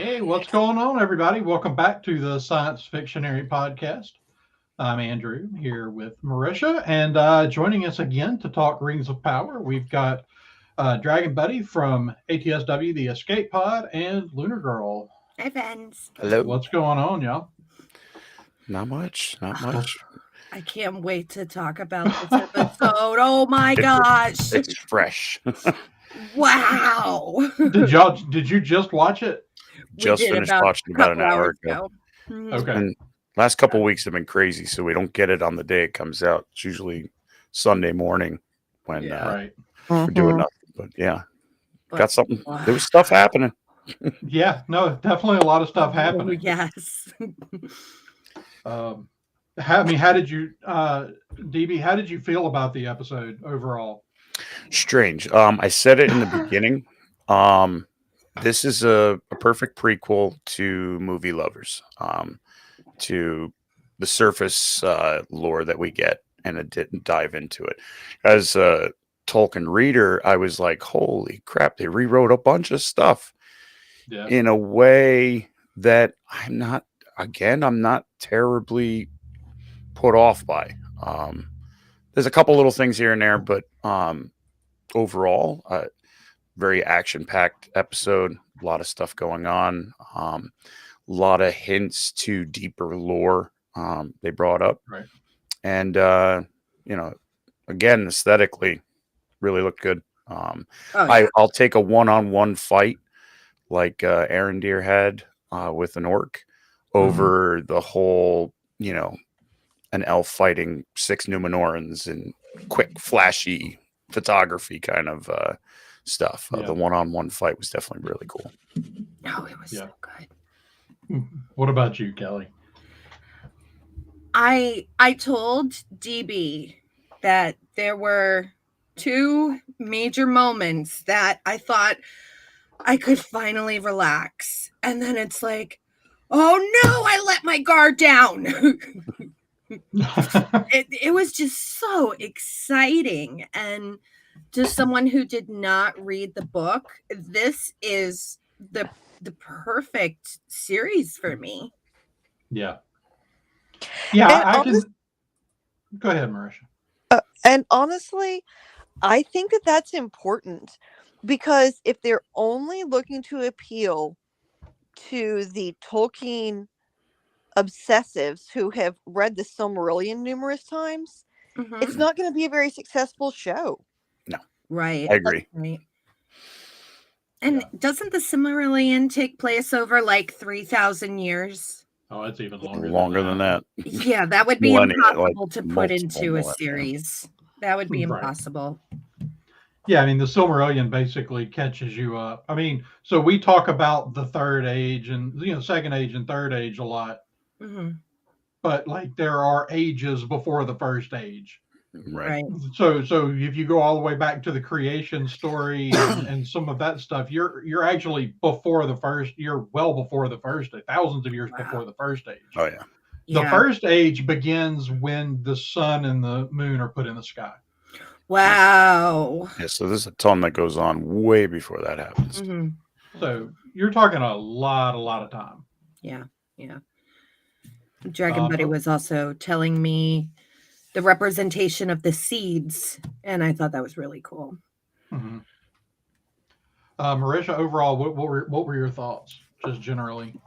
Hey, what's going on, everybody? Welcome back to the Science Fictionary podcast. I'm Andrew here with Marisha, and joining us again to talk Rings of Power, we've got Dragon Buddy from ATSW, the Escape Pod, and Lunar Girl. Hi, Vince. Hello. What's going on, y'all? Not much. Not Oh, much. I can't wait to talk about this episode. Oh my It's, gosh. it's fresh. Wow. Did you just watch it? Just did finished about watching a about an couple hour hours ago. Mhm. Okay. And last couple weeks have been crazy, so we don't get it on the day it comes out. It's usually Sunday morning when Yeah. Right. we're doing nothing. But yeah, But- got something. There was stuff happening. Yeah, no, definitely a lot of stuff Oh, happening. yes. How did you, DB, how did you feel about the episode overall? Strange. I said it in the beginning. This is a perfect prequel to movie lovers. To the surface lore that we get, and it didn't dive into it. As a Tolkien reader, I was like, holy crap, they rewrote a bunch of stuff Yeah. in a way that I'm not terribly put off by. There's a couple little things here and there, but overall, very action-packed episode. A lot of stuff going on. A lot of hints to deeper lore they brought up. Right. And, again, aesthetically, really looked good. Oh, yeah. I'll take a one-on-one fight like Arendir had with an orc over the whole, an elf fighting 6 Numenorans and quick, flashy photography kind of stuff. Yeah. The one-on-one fight was definitely really cool. Oh, it was Yeah. so good. What about you, Kelly? I told DB that there were 2 major moments that I thought I could finally relax. And then it's like, oh no, I let my guard down. It was just so exciting. And to someone who did not read the book, this is the perfect series for me. Yeah. Yeah, And I can. Go ahead, Marisha. And honestly, I think that that's important because if they're only looking to appeal to the Tolkien obsessives who have read the Silmarillion numerous times, it's not going to be a very successful show. Right. I agree. Right. And doesn't the Silmarillion take place over like 3,000 years? Oh, it's even Longer than that. Yeah, that would be Millennia, impossible like to put multiple into a millennia. series. That would be Right. impossible. Yeah, I mean, the Silmarillion basically catches you up. I mean, so we talk about the Third Age and, Second Age and Third Age a lot, but like there are ages before the First Age. Right. So if you go all the way back to the creation story and some of that stuff, you're actually before the first. You're well before the first, thousands of years before the First Age. Oh, yeah. The First Age begins when the sun and the moon are put in the sky. Wow. Yeah, so there's a ton that goes on way before that happens. So you're talking a lot of time. Yeah. Dragon Buddy was also telling me the representation of the seeds, and I thought that was really cool. Mm-hmm. Marisha, overall, what were your thoughts, just generally?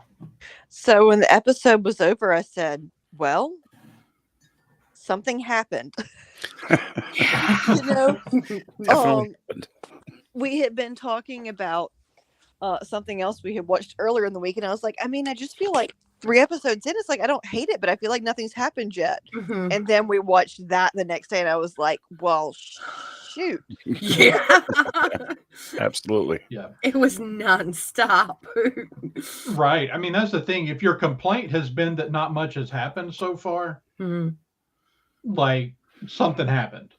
So when the episode was over, I said, well, something happened. Definitely happened. We had been talking about something else we had watched earlier in the week, and I was like, I just feel like 3 episodes in, it's like I don't hate it, but I feel like nothing's happened yet. And then we watched that the next day, and I was like, well, shoot. Yeah. Absolutely. Yeah. It was nonstop. Right. I mean, that's the thing. If your complaint has been that not much has happened so far, like something happened.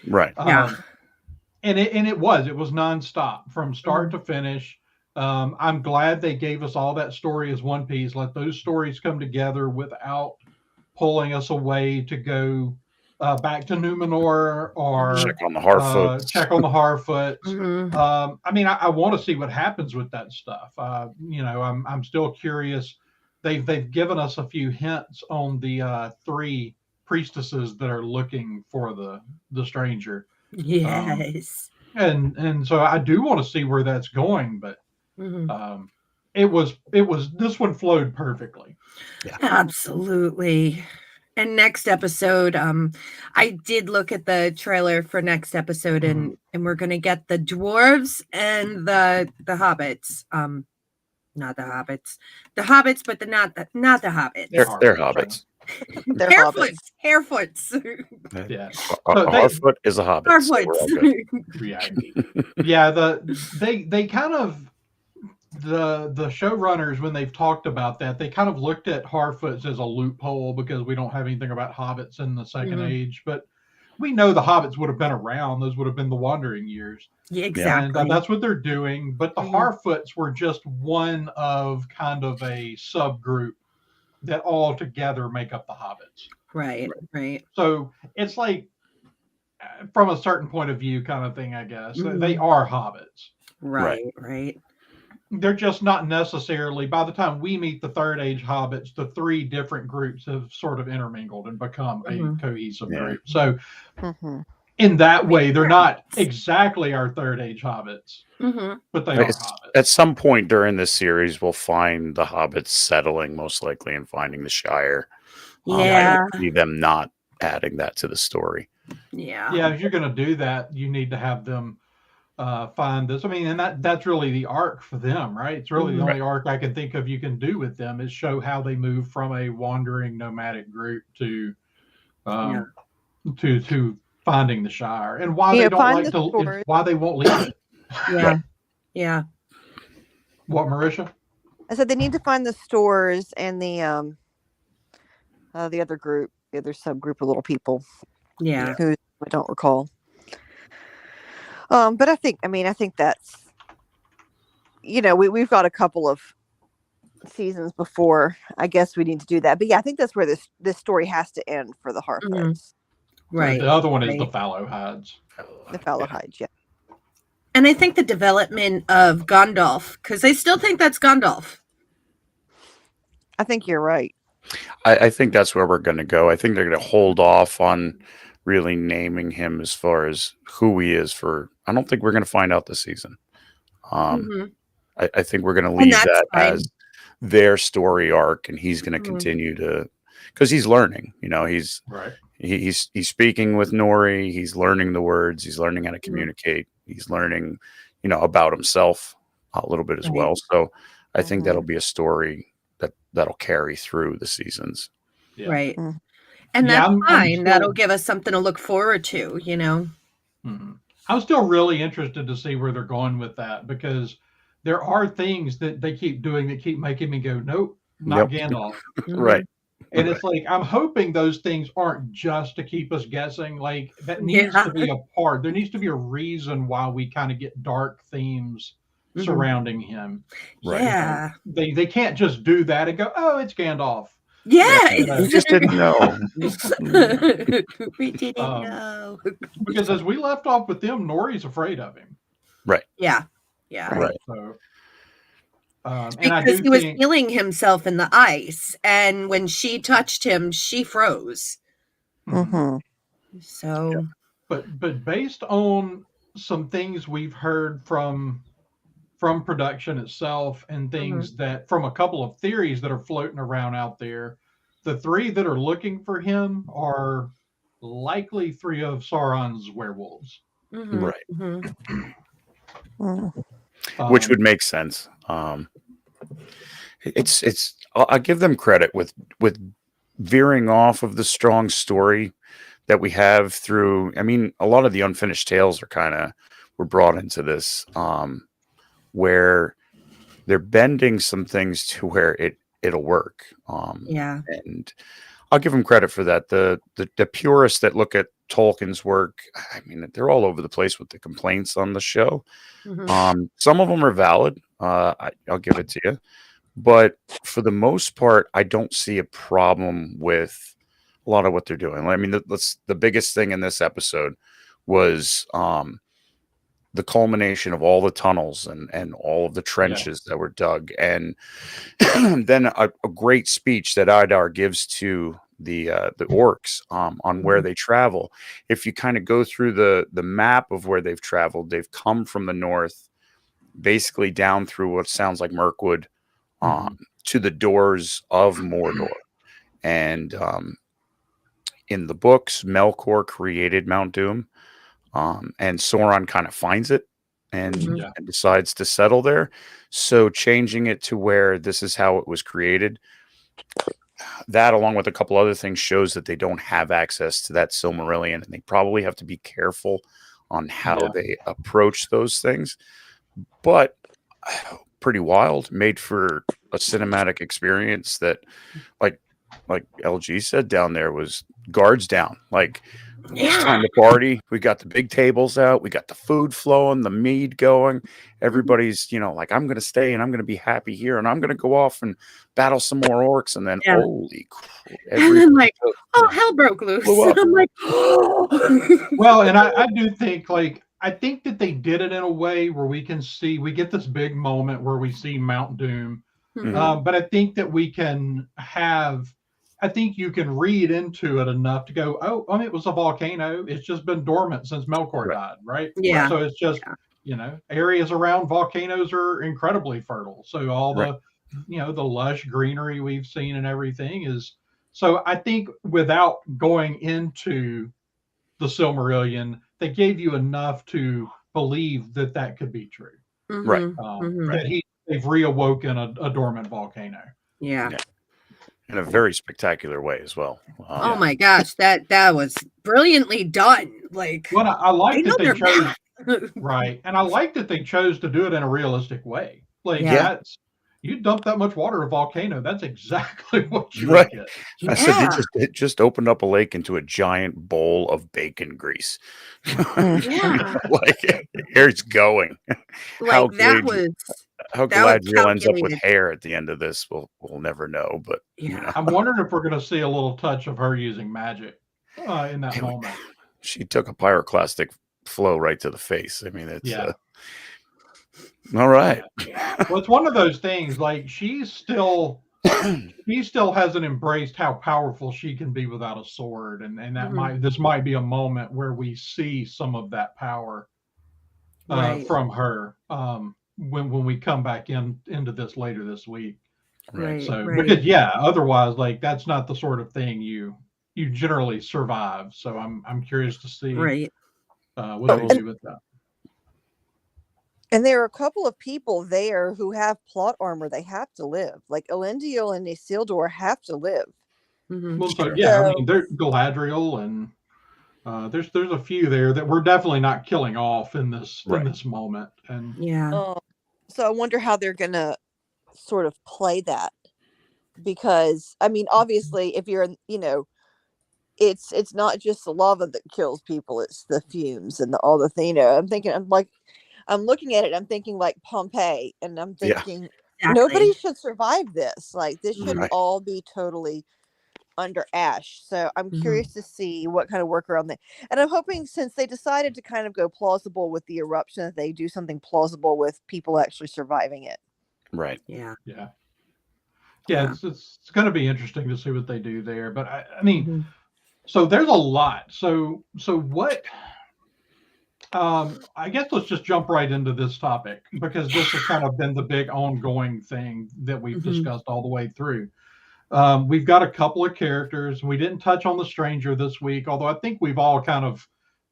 Right. Yeah. And it was nonstop from start to finish. I'm glad they gave us all that story as one piece. Let those stories come together without pulling us away to go back to Numenor Check or on the Harfoots. check on the Harfoots. Mhm. I mean, I want to see what happens with that stuff. I'm still curious. They've given us a few hints on the three priestesses that are looking for the stranger. Yes. And so I do want to see where that's going, but Mhm. it was this one flowed perfectly. Absolutely. And next episode, I did look at the trailer for next episode, and we're gonna get the dwarves and the hobbits. Not the hobbits, but not the hobbits. They're hobbits. They're Harefoots. Yeah. A So Harfoot is a hobbit. So we're all good. Yeah, they kind of the showrunners, when they've talked about that, they kind of looked at Harfoots as a loophole because we don't have anything about hobbits in the second age, but we know the hobbits would have been around. Those would have been the wandering years. Yeah, exactly. And that's what they're doing. But the Harfoots were just one of kind of a subgroup that all together make up the hobbits. Right. So it's like, from a certain point of view kind of thing, I guess. They are hobbits. Right. They're just not necessarily, by the time we meet the third age hobbits, the three different groups have sort of intermingled and become a cohesive group. So in that way, they're not exactly our third age hobbits, but they are hobbits. At some point during this series, we'll find the hobbits settling, most likely, and finding the Shire. I don't see them not adding that to the story. Yeah, if you're going to do that, you need to have them find this. I mean, and that's really the arc for them, right? It's really the only arc I can think of you can do with them is show how they move from a wandering nomadic group to finding the Shire, and why they don't like to, why they won't leave it. Yeah. What, Marisha? I said they need to find the stores and the other group, the other subgroup of little people. Yeah. Who I don't recall. But I think that's, we've got a couple of seasons before I guess we need to do that. But yeah, I think that's where this story has to end for the Harfoots. Right. The other one is the Fallowhides. The Fallowhides, yeah. And I think the development of Gandalf, because I still think that's Gandalf. I think you're right. I think that's where we're going to go. I think they're going to hold off on really naming him as far as who he is I don't think we're going to find out this season. I think we're going to leave that as their story arc, and he's going to continue to, because he's learning, he's speaking with Nori. He's learning the words. He's learning how to communicate. He's learning, about himself a little bit as well. So I think that'll be a story that'll carry through the seasons. Yeah. Right. And that's fine. That'll give us something to look forward to, I'm still really interested to see where they're going with that, because there are things that they keep doing that keep making me go, nope, not Gandalf. Right. And it's like, I'm hoping those things aren't just to keep us guessing. Like, that needs to be a part. There needs to be a reason why we kind of get dark themes surrounding him. Right. Yeah. They can't just do that and go, oh, it's Gandalf. Yeah. We just didn't know. We didn't know. Because as we left off with them, Nori's afraid of him. Right. Yeah. Right. So, because he was feeling himself in the ice, and when she touched him, she froze. So, but based on some things we've heard from production itself, and things that from a couple of theories that are floating around out there, the three that are looking for him are likely three of Sauron's werewolves. Right. Which would make sense. It's I give them credit with veering off of the strong story that we have through. I mean, a lot of the unfinished tales were brought into this, where they're bending some things to where it'll work. And I'll give them credit for that. The purists that look at Tolkien's work, I mean, they're all over the place with the complaints on the show. Some of them are valid. I'll give it to you. But for the most part, I don't see a problem with a lot of what they're doing. I mean, the biggest thing in this episode was the culmination of all the tunnels and all of the trenches that were dug, and then a great speech that Idar gives to the orcs on where they travel. If you kind of go through the map of where they've traveled, they've come from the north, basically down through what sounds like Mirkwood, to the doors of Mordor. And in the books, Melkor created Mount Doom, and Sauron kind of finds it and decides to settle there. So changing it to where this is how it was created, that along with a couple other things shows that they don't have access to that Silmarillion, and they probably have to be careful on how they approach those things. But pretty wild, made for a cinematic experience that, like LG said, down there was guards down. Like, it's time to party. We got the big tables out. We got the food flowing, the mead going. Everybody's, like, I'm going to stay and I'm going to be happy here, and I'm going to go off and battle some more orcs. And then, holy crap. And then, like, hell broke loose. I'm like, well, and I do think, like, I think that they did it in a way where we get this big moment where we see Mount Doom. But I think that I think you can read into it enough to go, it was a volcano. It's just been dormant since Melkor died, right? Yeah. So it's just, areas around volcanoes are incredibly fertile. So all the, the lush greenery we've seen and everything is. So I think without going into the Silmarillion, they gave you enough to believe that could be true. Right. That they've reawoken a dormant volcano. Yeah. In a very spectacular way as well. Oh my gosh, that was brilliantly done. Like, well, I like that they chose right, and I like that they chose to do it in a realistic way. Like, you dump that much water in a volcano, that's exactly what you get. I said it just opened up a lake into a giant bowl of bacon grease. Like, here it's going. Like, How Galadriel ends up with hair at the end of this, we'll never know. But I'm wondering if we're going to see a little touch of her using magic in that moment. She took a pyroclastic flow right to the face. I mean, it's all right. Well, it's one of those things. Like, she still hasn't embraced how powerful she can be without a sword, and that this might be a moment where we see some of that power from her. When we come back into this later this week. Right. So because otherwise, like, that's not the sort of thing you generally survive. So I'm curious to see what they do with that. And there are a couple of people there who have plot armor. They have to live. Like, Elendil and Isildur have to live. Well, so I mean, there's Galadriel, and there's a few there that we're definitely not killing off in this moment. And so I wonder how they're gonna sort of play that, because I mean, obviously, if you're it's not just the lava that kills people; it's the fumes and all the thing. I'm looking at it. I'm thinking like Pompeii, and I'm thinking nobody should survive this. Like, this should all be totally under ash. So I'm curious to see what kind of workaround they, and I'm hoping, since they decided to kind of go plausible with the eruption, that they do something plausible with people actually surviving it. Right. It's going to be interesting to see what they do there. But I mean, so there's a lot. So what? I guess let's just jump right into this topic, because this has kind of been the big ongoing thing that we've discussed all the way through. We've got a couple of characters. We didn't touch on the stranger this week, although I think we've all kind of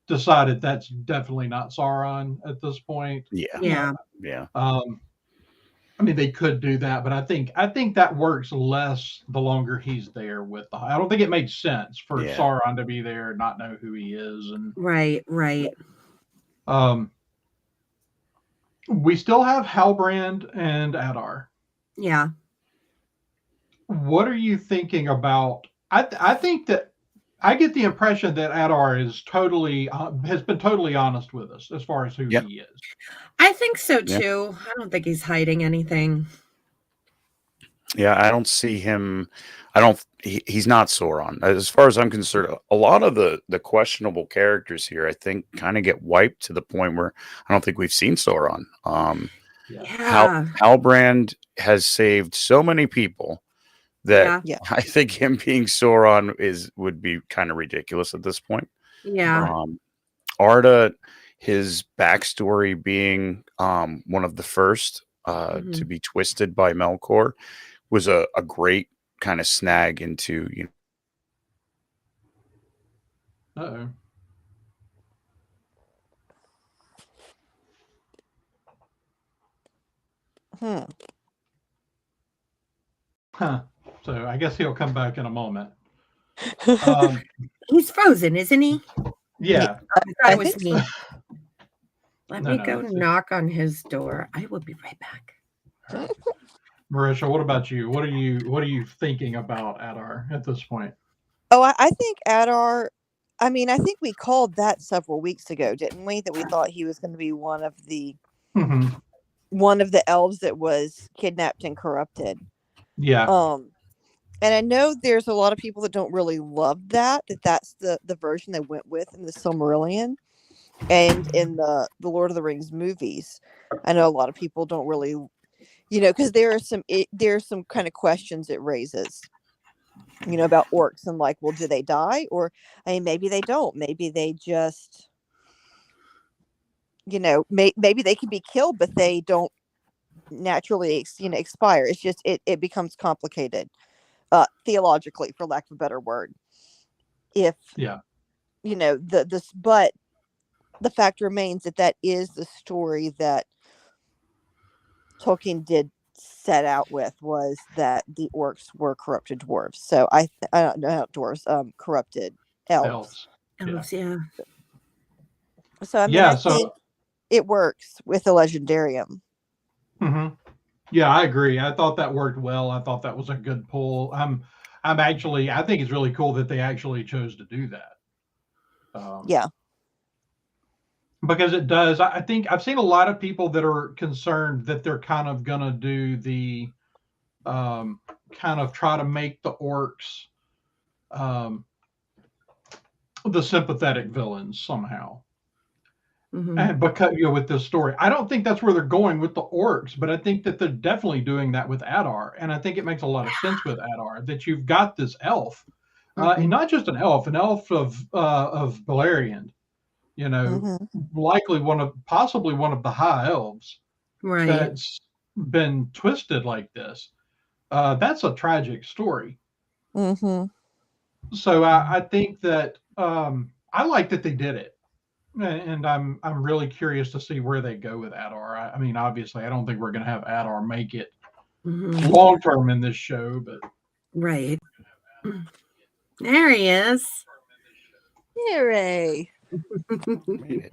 decided that's definitely not Sauron at this point. Yeah. I mean, they could do that, but I think that works less the longer he's there with the. I don't think it makes sense for Sauron to be there and not know who he is. And right. We still have Halbrand and Adar. Yeah. What are you thinking about? I think that I get the impression that Adar is has been totally honest with us as far as who he is. I think so too. I don't think he's hiding anything. Yeah, I don't see him. I don't. He's not Sauron, as far as I'm concerned. A lot of the questionable characters here, I think, kind of get wiped to the point where I don't think we've seen Sauron. Yeah. Yeah. Halbrand has saved so many people that Yeah. Yeah. I think him being Sauron would be kind of ridiculous at this point. Yeah. Right. Arda, his backstory being one of the first to Mhm. be twisted by Melkor was a great kind of snag into, you know. Uh-oh. Hmm. Huh. So I guess he'll come back in a moment. Um, He's frozen, isn't he? yeah. I thought I it was think me. Let No, me no. go knock on his door. I will be right back. All right. Marisha, what about you? What are you thinking about Adar at this point? Oh, I think Adar. I mean, I think we called that several weeks ago, didn't we? That we thought he was going to be Mm-hmm. one of the elves that was kidnapped and corrupted. Yeah. And I know there's a lot of people that don't really love that's the version they went with in the Silmarillion and in the Lord of the Rings movies. I know a lot of people don't really, because there's some kind of questions it raises, about orcs and like, well, do they die? Or, I mean, maybe they don't. Maybe they just, maybe they can be killed, but they don't naturally, expire. It's just, it becomes complicated, theologically, for lack of a better word. If, Yeah. but the fact remains that is the story that Tolkien did set out with, was that the orcs were corrupted dwarves. So I don't know, not dwarves, corrupted elves. Elves. Yeah. So I mean, Yeah. I think it works with the legendarium. Mm-hmm. Yeah, I agree. I thought that worked well. I thought that was a good pull. I think it's really cool that they actually chose to do that. Yeah. Because it does. I think I've seen a lot of people that are concerned that they're kind of going to do the kind of try to make the orcs the sympathetic villains somehow. Mhm. And because with this story, I don't think that's where they're going with the orcs, but I think that they're definitely doing that with Adar, and I think it makes a lot of sense with Adar that you've got this elf, and Mhm. not just an elf of Beleriand, Mm-hmm. likely possibly one of the high elves Right. that's been twisted like this. That's a tragic story. Mm-hmm. So I think that I like that they did it. And I'm really curious to see where they go with Adar. I mean, obviously, I don't think we're going to have Adar make it Mhm. long term in this show, but Right. There he is. Hooray. Made it.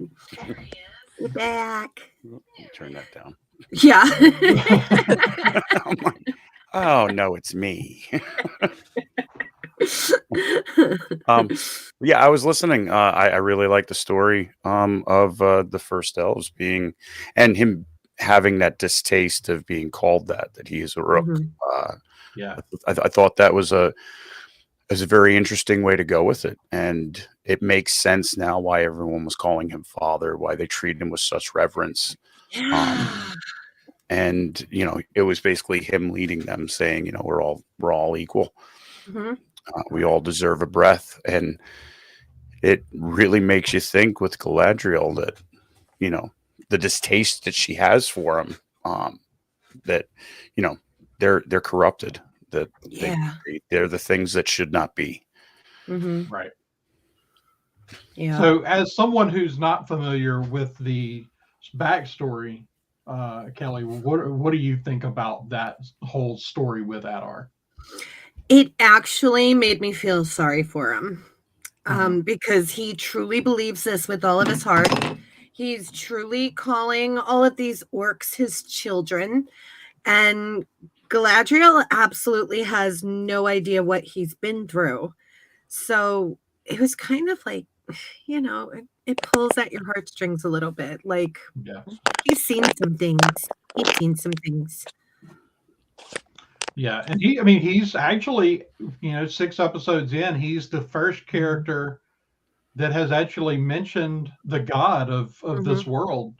You're back. Let me turn that down. Yeah. I'm like, oh no, it's me. Yeah, I was listening. I really like the story of the first elves being, and him having that distaste of being called that he is a rook. Mhm. yeah, I thought that was a very interesting way to go with it, and it makes sense now why everyone was calling him father, why they treated him with such reverence. Yeah. And it was basically him leading them, saying, we're all equal. Mhm. We all deserve a breath. And it really makes you think with Galadriel that, the distaste that she has for him, that, they're corrupted, that Yeah. they're the things that should not be. Mhm. right. Yeah. So, as someone who's not familiar with the backstory, Kelly, what do you think about that whole story with Adar? It actually made me feel sorry for him. Mhm. Because he truly believes this with all of his heart. He's truly calling all of these orcs his children. And Galadriel absolutely has no idea what he's been through. So it was kind of like, it pulls at your heartstrings a little bit. Like, Yeah. he's seen some things. He's seen some things. Yeah, and I mean, he's actually, 6 episodes in, he's the first character that has actually mentioned the god of this world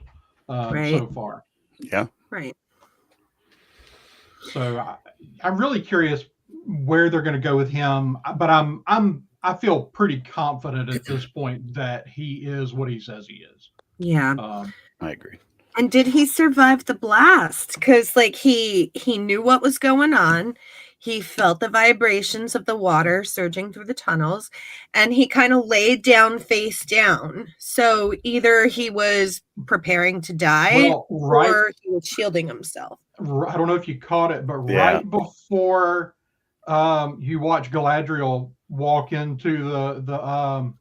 Right. so far. Yeah. Right. So I'm really curious where they're going to go with him, but I feel pretty confident at this point that he is what he says he is. Yeah. I agree. And did he survive the blast? Because like he knew what was going on. He felt the vibrations of the water surging through the tunnels, and he kind of laid down face down. So either he was preparing to die, Well, right, or he was shielding himself. I don't know if you caught it, but Yeah. right before you watch Galadriel walk into the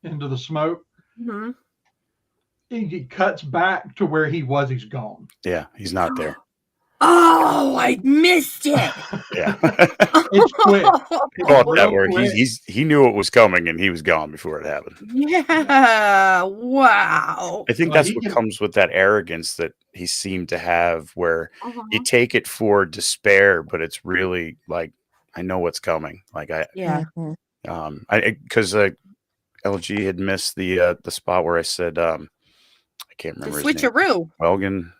into the smoke, Mhm. he cuts back to where he was. He's gone. Yeah, he's not there. Oh, I missed it. Yeah. It's quick. It's Caught that real where quick. he knew it was coming and he was gone before it happened. Yeah. Wow. I think Well, that's he what can- comes with that arrogance that he seemed to have, where Uh-huh. you take it for despair, but it's really like, I know what's coming. Like Yeah. Mhm. because LG had missed the spot where I said I can't The remember his name. switcheroo. Welgen,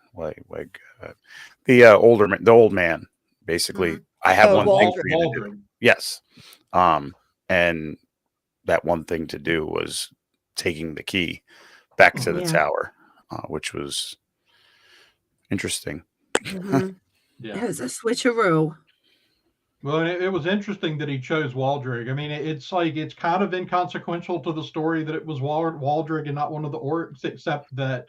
the older man, the old man. Basically, I have Oh, one thing Waldron. for you to do. Waldron. Yes, and that one thing to do was taking the key back to the Yeah. tower, which was interesting. Mhm. Yeah. It was a switcheroo. Well, it was interesting that he chose Waldrig. I mean, it's like it's kind of inconsequential to the story that it was Waldrig and not one of the orcs, except that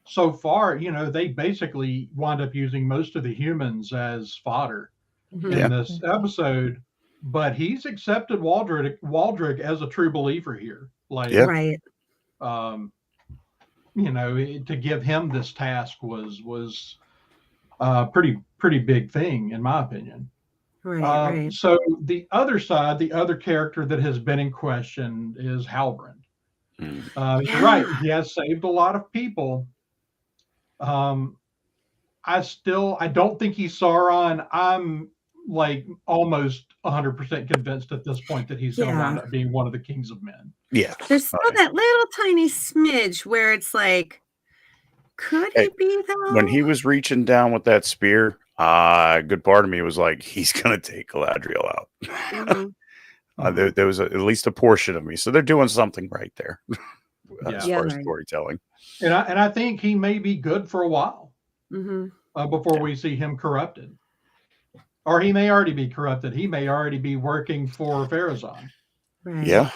so far, they basically wind up using most of the humans as fodder Mhm. Yeah. in this episode. But he's accepted Waldrig as a true believer here. Like, Yeah. Right. To give him this task was pretty big thing in my opinion. Right. So the other side, the other character that has been in question is Halbrand. Mm. You're right; he has saved a lot of people. I don't think he's Sauron. I'm like almost 100% convinced at this point that he's going to wind Yeah. up being one of the kings of men. Yeah. There's still Right. that little tiny smidge where it's like, could he Hey, be though? When he was reaching down with that spear, a good part of me was like, he's gonna take Galadriel out. Mhm. There was at least a portion of me, so they're doing something right there as Yeah. far as Right. storytelling. And I think he may be good for a while Mhm. before we see him corrupted. Or he may already be corrupted. He may already be working for Pharazôn. Right. Yeah,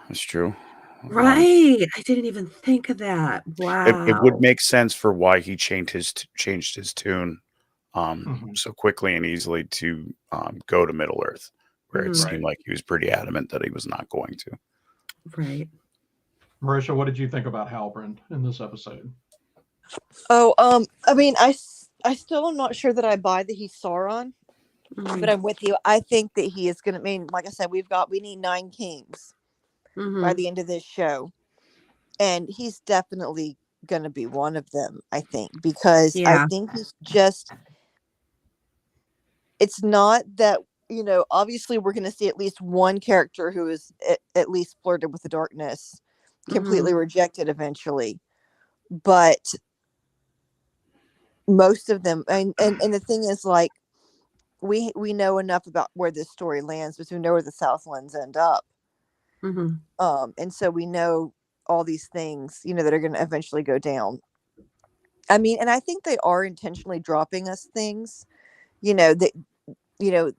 that's true. Right. I didn't even think of that. Wow. It would make sense for why he changed his tune Mhm. so quickly and easily to go to Middle Earth, where it Mhm. seemed Right. like he was pretty adamant that he was not going to. Right. Marisha, what did you think about Halbrand in this episode? Oh, I mean, I still am not sure that I buy that he's Sauron, Mhm. but I'm with you. I think that he is going to. I mean, like I said, we need 9 kings by Mhm. the end of this show, and he's definitely going to be one of them. I think because Yeah. I think he's just. It's not that obviously we're going to see at least one character who is at least flirted with the darkness, completely rejected eventually, but most of them and the thing is, like, we know enough about where this story lands because we know where the Southlands end up, Mhm. and so we know all these things that are going to eventually go down. I mean, and I think they are intentionally dropping us things that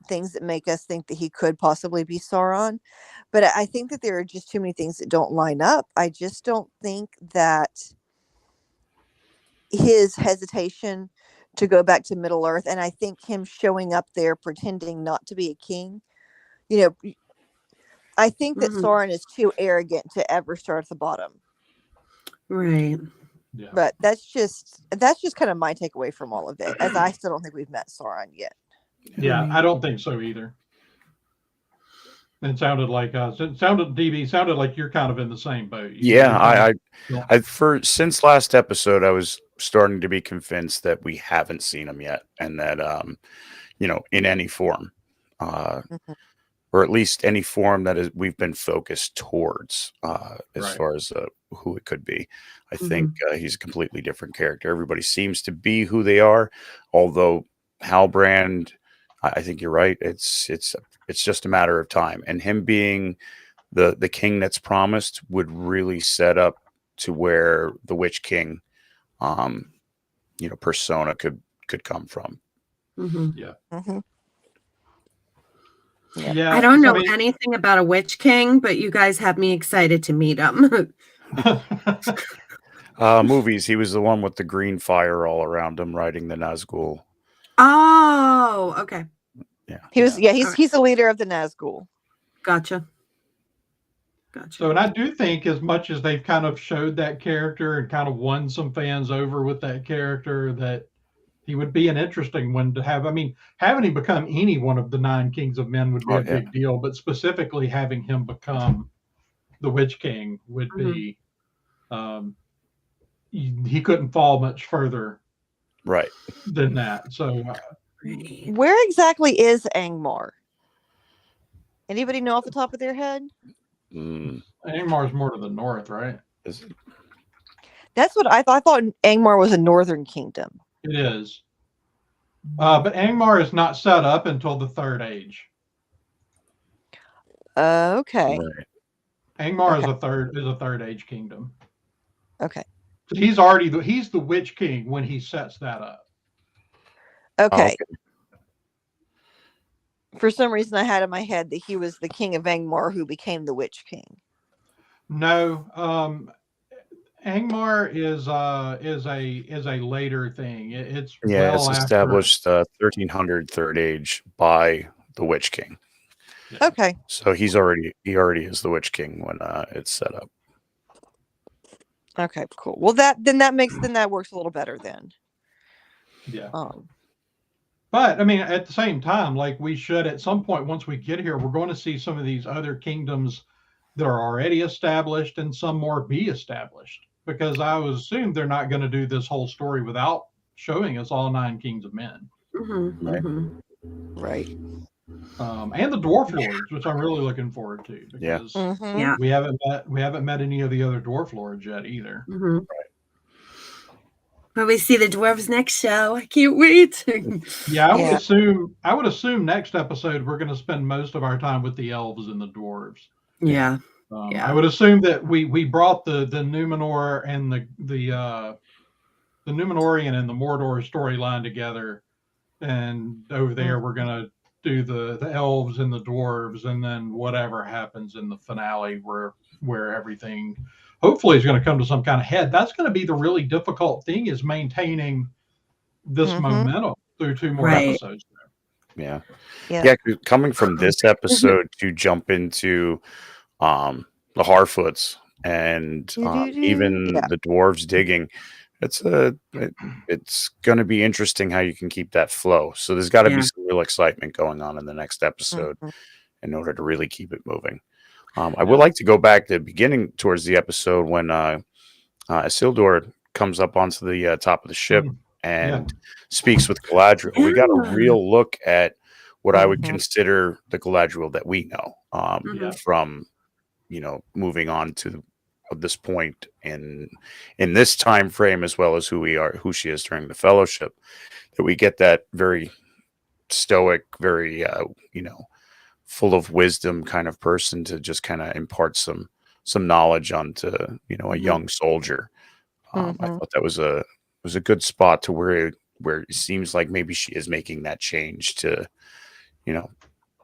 things that make us think that he could possibly be Sauron, but I think that there are just too many things that don't line up. I just don't think that his hesitation to go back to Middle Earth, and I think him showing up there pretending not to be a king, I think that Mhm. Sauron is too arrogant to ever start at the bottom. Right. Yeah. But that's just kind of my takeaway from all of it, as I still don't think we've met Sauron yet. Yeah, Right. I don't think so either. It sounded like DB sounded like you're kind of in the same boat. Yeah, Yeah. since last episode, I was starting to be convinced that we haven't seen him yet, and that in any form. Mhm. Or at least any form that we've been focused towards as Right. far as who it could be. I think he's a completely different character. Everybody seems to be who they are, although Halbrand, I think you're right. It's just a matter of time, and him being the king that's promised would really set up to where the Witch King, persona could come from. Yeah. Mhm. Yeah. Yeah. I don't So, I know mean, anything about a Witch King, but you guys have me excited to meet him. Movies. He was the one with the green fire all around him, riding the Nazgul. Oh, okay. Yeah. He's Alright. the leader of the Nazgul. Gotcha. so, and I do think as much as they've kind of showed that character and kind of won some fans over with that character, that he would be an interesting one to have. I mean, having him become any one of the 9 kings of men would be Oh, a big deal, but specifically having him become the Witch King would be, um, he couldn't fall much further Right. than that. So, Right. Where exactly is Angmar? Anybody know off the top of their head? Angmar's more to the north, right? Is it? That's what I thought. I thought Angmar was a northern kingdom. It is. But Angmar is not set up until the Third Age. Okay. Right. Angmar Okay. is a Third Age kingdom. Okay. He's the Witch King when he sets that up. Okay. Okay. For some reason, I had in my head that he was the king of Angmar who became the Witch King. No, Angmar is a later thing. It's Yeah, well it's after. established 1300 Third Age by the Witch King. Okay. So he already is the Witch King when it's set up. Okay. Cool. Well, that works a little better then. Yeah. Um. But I mean, at the same time, like we should at some point once we get here, we're going to see some of these other kingdoms that are already established and some more be established. Because I would assume they're not going to do this whole story without showing us all 9 kings of men. Right. And the dwarf lords, which I'm really looking forward to because Yeah. we haven't met any of the other dwarf lords yet either. But we see the dwarves next show. I can't wait. Yeah, I would assume next episode we're going to spend most of our time with the elves and the dwarves. Yeah. I would assume that we brought the Numenor and the Numenorian and the Mordor storyline together, and over there we're going to do the elves and the dwarves, and then whatever happens in the finale where everything hopefully is going to come to some kind of head. That's going to be the really difficult thing, is maintaining this momentum through 2 more episodes. Yeah. Coming from this episode to jump into the Harfoots and even the dwarves digging, it's going to be interesting how you can keep that flow. So there's got to be some real excitement going on in the next episode in order to really keep it moving. I would like to go back to the beginning towards the episode when Isildur comes up onto the top of the ship and speaks with Galadriel. We got a real look at what I would consider the Galadriel that we know from, moving on to this point in this time frame, as well as who she is during the Fellowship. That we get that very stoic, very full of wisdom kind of person to just kind of impart some knowledge onto a young soldier. I thought that was a good spot to where it seems like maybe she is making that change to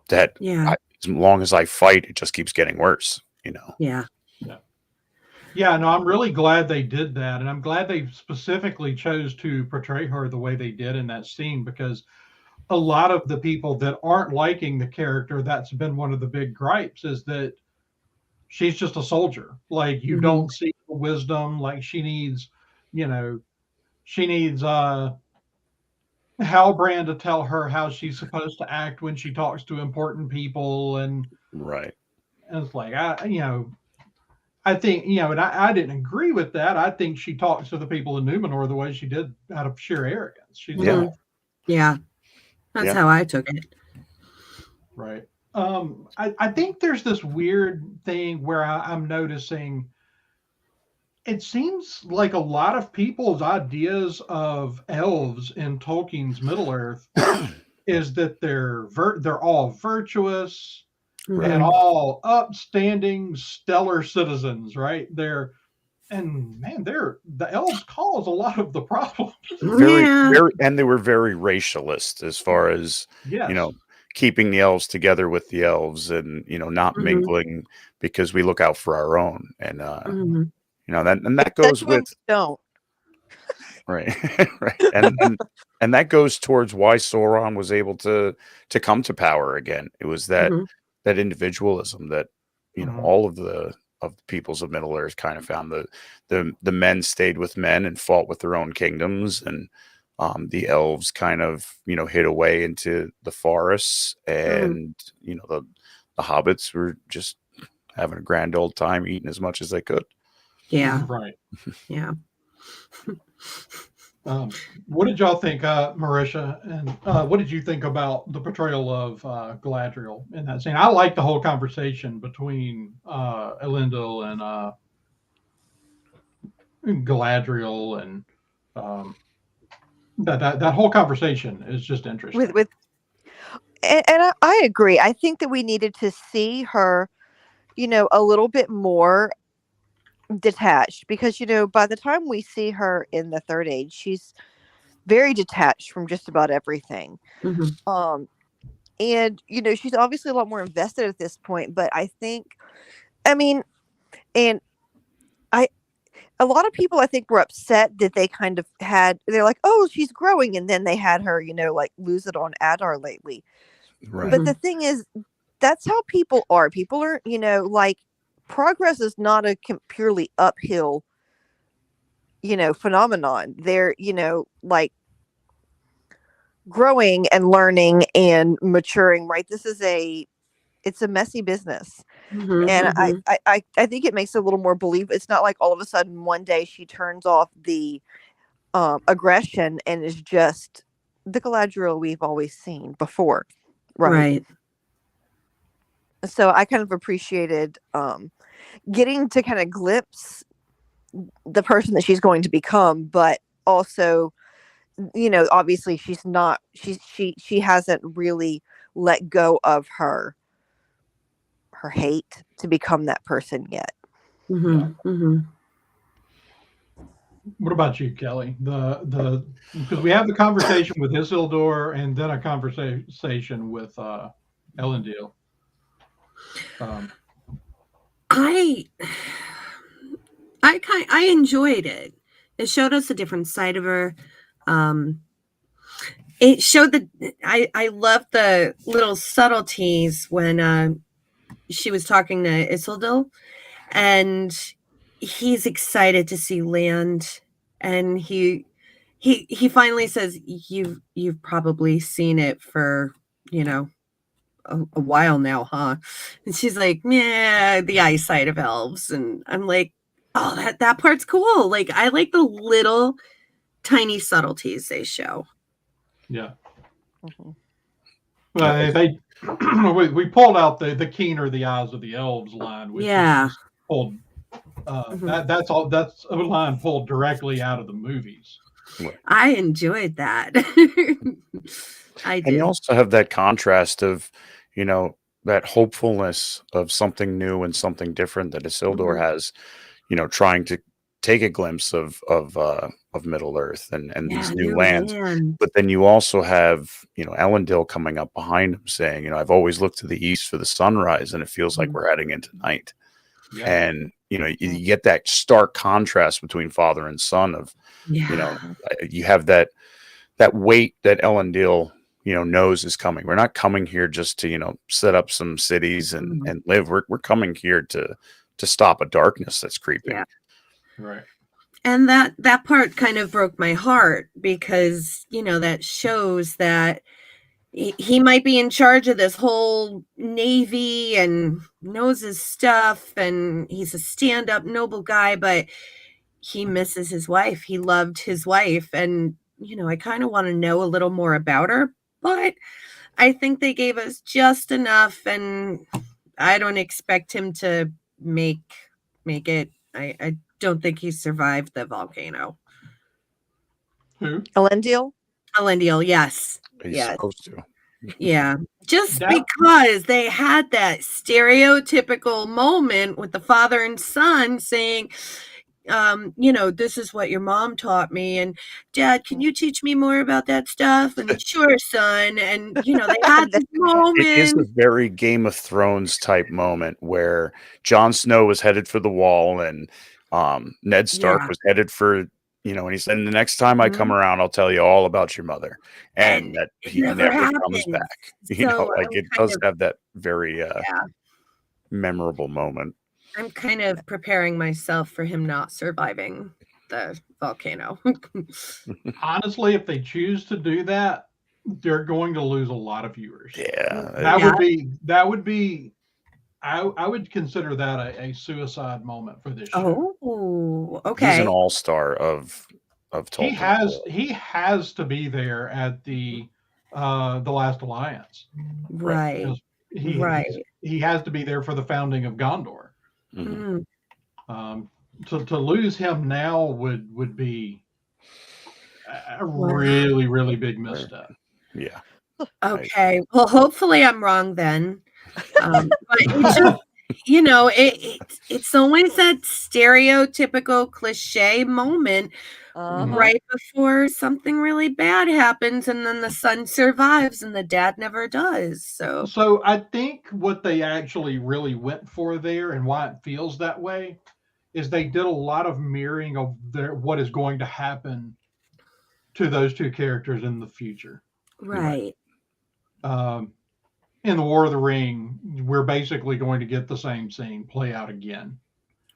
that as long as I fight, it just keeps getting worse. No, I'm really glad they did that, and I'm glad they specifically chose to portray her the way they did in that scene, because a lot of the people that aren't liking the character, that's been one of the big gripes, is that she's just a soldier. Like, you don't see the wisdom. Like, she needs Halbrand to tell her how she's supposed to act when she talks to important people, and it's like, I think, and I didn't agree with that. I think she talks to the people in Numenor the way she did out of sheer arrogance. She's That's how I took it. Right. I think there's this weird thing where I'm noticing it seems like a lot of people's ideas of elves in Tolkien's Middle Earth is that they're all virtuous and Mhm. all upstanding, stellar citizens, right? The elves cause a lot of the problems. Very, Yeah. very, and they were very racialist as far as, you Yes. know, keeping the elves together with the elves and, not Mhm. mingling because we look out for our own. And, Mhm. that goes Especially when with, we don't. right, right. And that goes towards why Sauron was able to come to power again. It was Mhm. that individualism that, Mhm. all of the peoples of Middle Earth kind of found. The men stayed with men and fought with their own kingdoms, and the elves kind of hid away into the forests, Mhm. and the hobbits were just having a grand old time eating as much as they could. Yeah. Right. Yeah. What did y'all think, Marisha? And what did you think about the portrayal of Galadriel in that scene? I like the whole conversation between Elendil and Galadriel, and um, that whole conversation is just With interesting. with and I agree. I think that we needed to see her, a little bit more detached because by the time we see her in the third age, she's very detached from just about everything. Mhm. Um and she's obviously a lot more invested at this point, but I mean, and I a lot of people I think were upset that they're like, "Oh, she's growing," and then they had her, like lose it on Adar lately. Right. But the Mhm. thing is, that's how people are. People are, like progress is not a purely uphill, phenomenon. They're, like growing and learning and maturing, right? It's a messy business. Mhm. And Mhm. I think it makes it a little more believe. It's not like all of a sudden one day she turns off the aggression and is just the Galadriel we've always seen before, right? Right. So I kind of appreciated getting to kind of glimpse the person that she's going to become, but also, obviously she's not she hasn't really let go of her hate to become that person yet. Yeah. Mhm. Mhm. What about you, Kelly? The Because we have the conversation with Isildur and then a conversation with Elendil. Um, I I enjoyed it. It showed us a different side of her. Um it showed that I love the little subtleties when she was talking to Isildur, and he's excited to see land, and he finally says, you've probably seen it for, you know, a while now, huh? And she's like, yeah, the eyesight of elves. And I'm like, oh, that part's cool. Like, I like the little tiny subtleties they show. yeah. Mhm. Well, they we pulled out the keener the eyes of the elves line, which is Yeah. just pulled. Mhm. That's all. That's a line pulled directly out of the movies. Right. I enjoyed that. I And you did. also have that contrast of, that hopefulness of something new and something different that Isildur Mhm. has, trying to take a glimpse of Middle Earth and these Yeah, new new lands. land. But then you also have, Elendil coming up behind him saying, I've always looked to the east for the sunrise, and it feels like Mhm. we're heading into night. Yeah. And you get that stark contrast between father and son of, Yeah. you have that weight that Elendil, knows is coming. We're not coming here just to, set up some cities and Mhm. and live. We're coming here to stop a darkness that's Yeah. creeping. Right. And that part kind of broke my heart because, you know, that shows that he might be in charge of this whole navy and knows his stuff, and he's a stand-up noble guy, but he misses his wife. He loved his wife, and, you know, I kind of want to know a little more about her but I think they gave us just enough, and I don't expect him to make it. I don't think he survived the volcano. Who? Elendil? Elendil, yes. He's Yes. supposed to. Yeah. Just That because they had that stereotypical moment with the father and son saying, this is what your mom taught me. And Dad, can you teach me more about that stuff? And sure, son. And, they had this It is a moment. very Game of Thrones type moment where Jon Snow was headed for the wall and Ned Stark Yeah. was headed for, and he said, the next time I come Mhm. around, I'll tell you all about your mother. And And that it he never never comes happens. back. So Like it does have that very yeah, memorable moment. I'm kind of preparing myself for him not surviving the volcano. honestly, if they choose to do that, they're going to lose a lot of viewers. Yeah. That Yeah. would be I would consider that a suicide moment for this show. Oh, He's okay. an all-star of He Tolkien. has to be there at the Last Alliance. Right. Because Right. he has to be there for the founding of Gondor. Mhm. Um, to lose him now would be a Wow. really, really big misstep. Yeah. Okay. Well, hopefully I'm wrong then. But it's just, it's always that stereotypical cliche moment right before something really bad happens, and then the son survives and the dad never does. So So I think what they actually really went for there and why it feels that way is they did a lot of mirroring of what is going to happen to those two characters in the future. right. Um, in the War of the Ring, we're basically going to get the same scene play out again.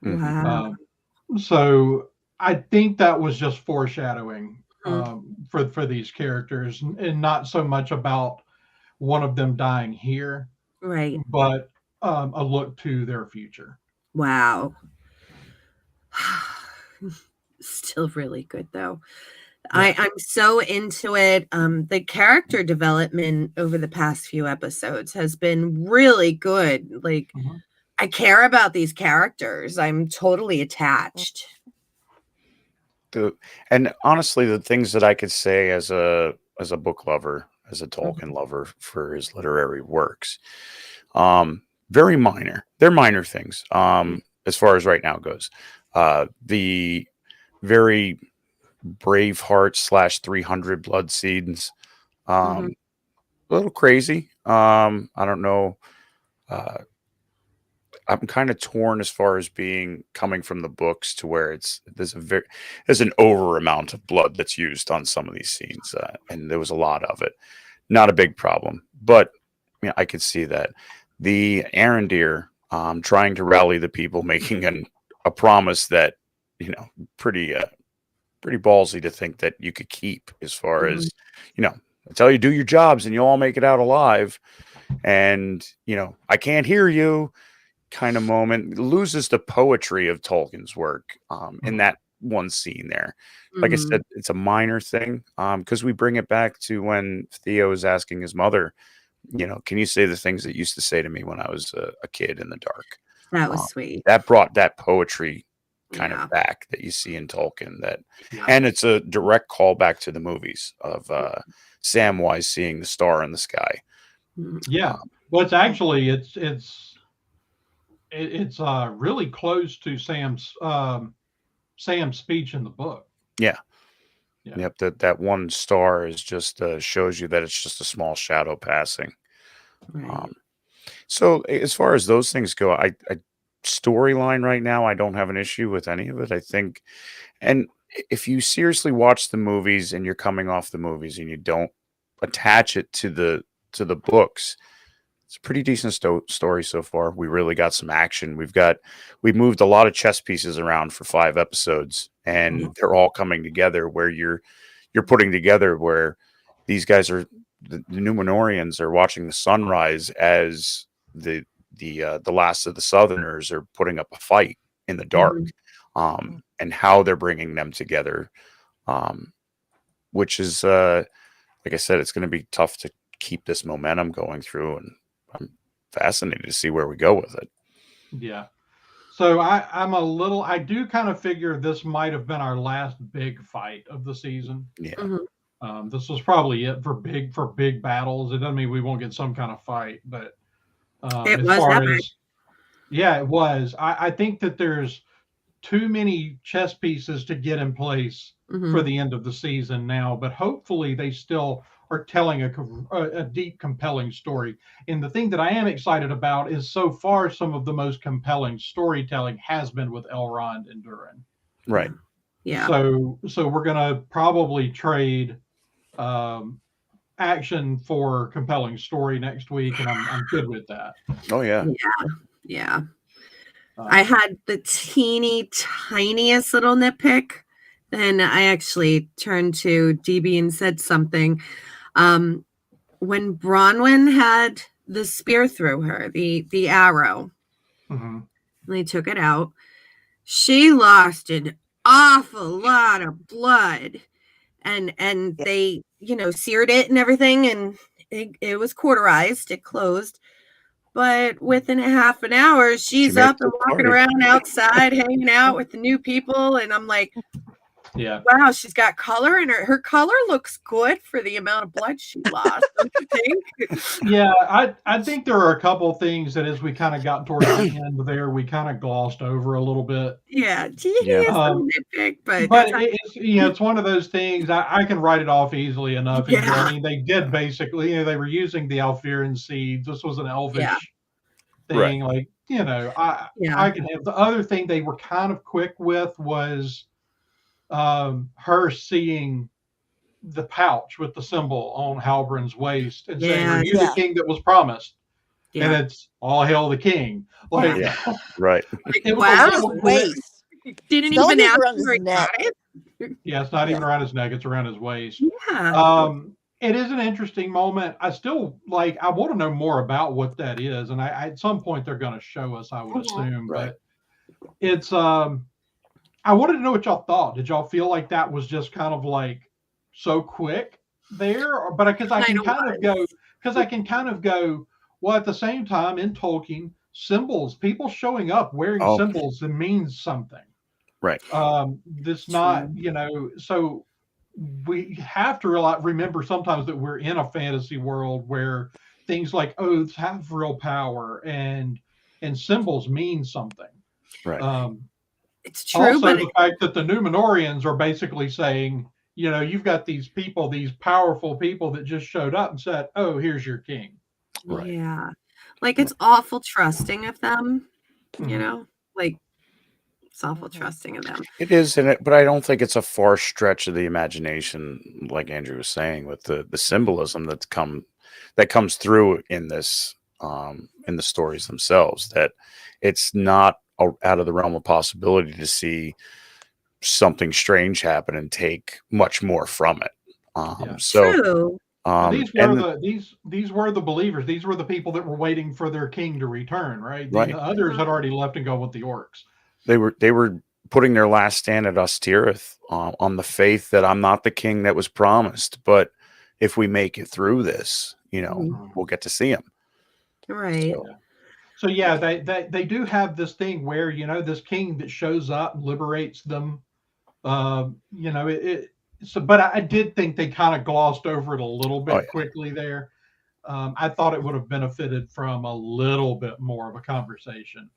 Mhm. Wow. So I think that was just foreshadowing Mhm. for these characters, and not so much about one of them dying here, Right. but a look to their future. Wow. Still really good though. Yeah. I'm so into it. The character development over the past few episodes has been really good. Like, Mhm. I care about these characters. I'm totally attached. And honestly, the things that I could say as a book lover, as a Tolkien Mhm. lover for his literary works, very minor. They're minor things. As far as right now goes, the very Braveheart / 300 blood scenes, Mhm. a little crazy. I don't know. Uh, I'm kind of torn as far as being coming from the books to where there's an over amount of blood that's used on some of these scenes, and there was a lot of it. Not a big problem, but I could see that the Arendir trying to rally the people, making a promise that pretty pretty ballsy to think that you could keep, as far Mhm. as I tell you, do your jobs and you'll all make it out alive, and I can't hear you kind of moment. It loses the poetry of Tolkien's work in that one scene there. Like I said, Mhm. it's a minor thing because we bring it back to when Theo is asking his mother, can you say the things that you used to say to me when I was a kid in the dark? That was Um, sweet. that brought that poetry kind Yeah. of back that you see in Tolkien. Yeah. And it's a direct callback to the movies of Samwise seeing the star in the sky. Mhm. Yeah. Um, Well, it's actually it's really close to Sam's speech in the book. yeah. Yeah. Yep, that one star is just shows you that it's just a small shadow passing. Right. Um, so as far as those things go, I storyline right now, I don't have an issue with any of it. I think, and if you seriously watch the movies and you're coming off the movies and you don't attach it to the books, it's a pretty decent story so far. We really got some action. We moved a lot of chess pieces around for 5 episodes, Mhm. and they're all coming together. Where you're putting together where these guys are the Numenorians are watching the sunrise as the last of the Southerners are putting up a fight in the dark, Mhm. and how they're bringing them together, which is like I said, it's going to be tough to keep this momentum going through, and I'm fascinated to see where we go with it. Yeah. So I do kind of figure this might have been our last big fight of the season. Yeah. This was probably it for big battles. It doesn't mean we won't get some kind of fight, but It as was far epic. as yeah, it was. I think that there's too many chess pieces to get in place for the end of the season now, but hopefully they still are telling a deep, compelling story. And the thing that I am excited about is so far some of the most compelling storytelling has been with Elrond and Durin. Right. Yeah. So we're gonna probably trade action for compelling story next week, and I'm good with that. Oh yeah. Yeah. I had the teeny tiniest little nitpick. Then I actually turned to DB and said something. When Bronwyn had the spear through her, the arrow, Mhm. and they took it out, she lost an awful lot of blood. And they, seared it and everything, and it was cauterized, it closed. But within a half an hour, she's made it up to and the walking party. around outside, hanging out with the new people. And I'm like, Yeah. wow, she's got color, and her color looks good for the amount of blood she lost, don't you think? Yeah, I think there are a couple of things that as we kind of got towards the end there, we kind of glossed over a little bit. Yeah, Yeah. it's a nitpick, but It's one of those things I can write it off easily enough. And Yeah. I mean, they did basically, they were using the Alfiran seeds. This was an elvish thing. Like, I can have the other thing they were kind of quick with was her seeing the pouch with the symbol on Halbrand's waist and saying, "Are you the king that was promised?" And it's all hail the king. Like, right. It was Wow. a little Waist. Didn't It's even not ask around his where he neck. got it. Yeah, it's not even around his neck; it's around his waist. Yeah. It is an interesting moment. I still I want to know more about what that is, and I at some point they're going to show us, I would assume. Right. But it's I wanted to know what y'all thought. Did y'all feel like that was just kind of like so quick there, but because I can kind of go, well, at the same time in Tolkien, symbols, people showing up wearing symbols, it means something. Right. This not, so we have to remember sometimes that we're in a fantasy world where things like oaths have real power and symbols mean something. Right. It's true, Also, but the fact that the Numenorians are basically saying, you've got these people, these powerful people that just showed up and said, "Oh, here's your king." Right. Yeah, like it's awful trusting of them. Like it's awful trusting of them. It is, but I don't think it's a far stretch of the imagination, like Andrew was saying, with the symbolism that comes through in this in the stories themselves. That it's not out of the realm of possibility to see something strange happen and take much more from it. So True. These were the believers. These were the people that were waiting for their king to return. Right. The others had already left and gone with the orcs. They were putting their last stand at Ostirith on the faith that I'm not the king that was promised, but if we make it through this, we'll get to see him. Right. So they do have this thing where this king that shows up and liberates them. But I did think they kind of glossed over it a little bit quickly there. I thought it would have benefited from a little bit more of a conversation.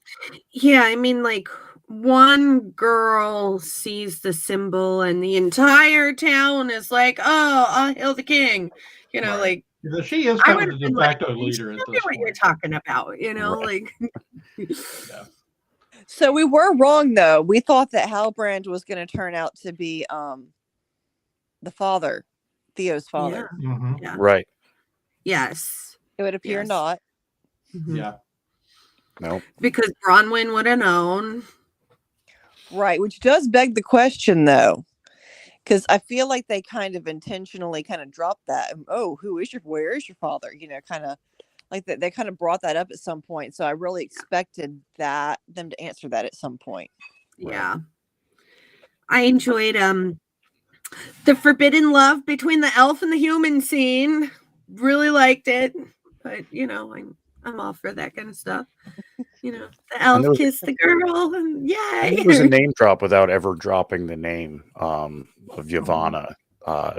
Yeah, I mean, like one girl sees the symbol and the entire town is like, "Oh, I'll hail the king." Like she is kind of the de facto leader at this what point. you're talking about, like. So we were wrong, though. We thought that Halbrand was going to turn out to be the father, Theo's father. Yeah. Mm-hmm. Yeah. Right. Yes. It would appear not. Mm-hmm. Yeah. No. Because Bronwyn would have known. Right, which does beg the question, though. Because I feel like they kind of intentionally kind of dropped that. Oh, where is your father? Kind of like that. They kind of brought that up at some point. So I really expected them to answer that at some point. Yeah. I enjoyed The forbidden love between the elf and the human scene. Really liked it. But I'm all for that kind of stuff. The And elf kissed the girl and there was a yay. name drop without ever dropping the name of Yavanna.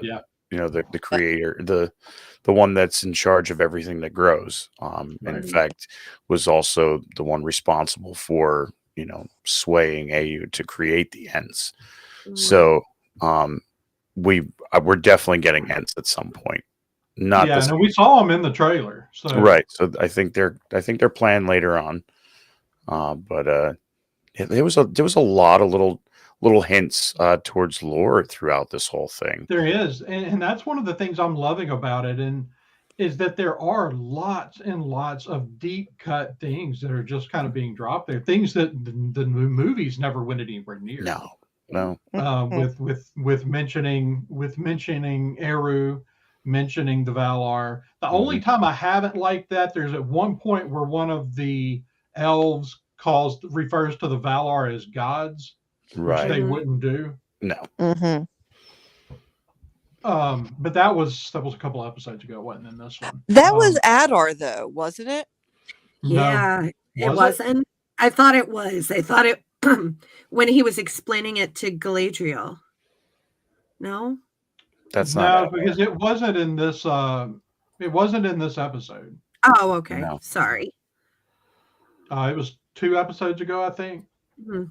Yeah. The creator, the one that's in charge of everything that grows. In Right. fact, was also the one responsible for swaying AU to create the Ents. So we're definitely getting Ents at some point. Not Yeah, the no, we saw them in the trailer. So right. So I think they're planned later on. But there was a lot of little hints towards lore throughout this whole thing. there is, and that's one of the things I'm loving about it, and is that there are lots and lots of deep cut things that are just kind of being dropped there, things that the movies never went anywhere near. No. With mentioning Eru, mentioning the Valar. The only time I haven't liked that, there's at one point where one of the elves refers to the Valar as gods, which Right. they wouldn't do. No. Mm-hmm. But that was a couple episodes ago. It wasn't in this one. That was Adar, though, wasn't it? Yeah, No. it wasn't. I thought it was. I thought it when he was explaining it to Galadriel. No, that's not because it wasn't in this. It wasn't in this episode. Oh, okay. No. Sorry. It was 2 episodes ago, I think. Mm-hmm.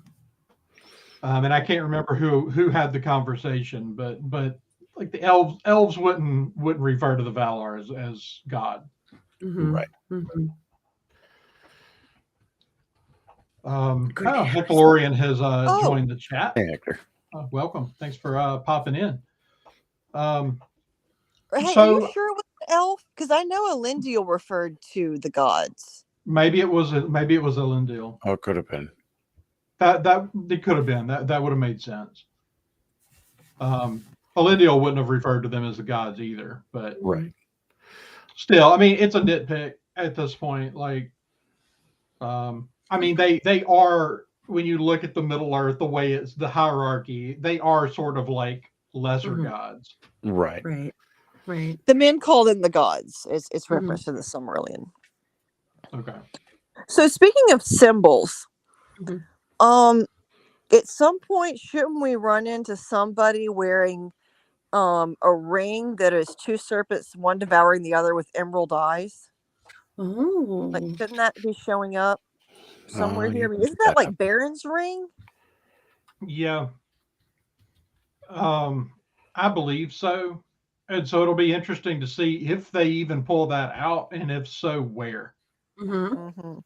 And I can't remember who had the conversation, but like the elves wouldn't refer to the Valar as God. Mm-hmm. Right. Mm-hmm. Heckalorian has joined the chat. Hey, Hector. Welcome. Thanks for popping in. Hey, So- are you sure it was an elf? Because I know Elendil referred to the gods. Maybe it was Elendil. Oh, it could have been. That it could have been. That would have made sense. Elendil wouldn't have referred to them as the gods either, but Right. still, I mean, it's a nitpick at this point. Like, I mean, they are, when you look at the Middle Earth, the way it's the hierarchy, they are sort of like lesser gods. Right. Right. The men called in the gods. It's referenced in the Silmarillion. Okay. So speaking of symbols, Mhm. at some point, shouldn't we run into somebody wearing a ring that is 2 serpents, one devouring the other with emerald eyes? Oh. Like, shouldn't that be showing up somewhere here? I mean, you isn't that like Baron's ring? Yeah. I believe so. And so it'll be interesting to see if they even pull that out, and if so, where. Mm-hmm.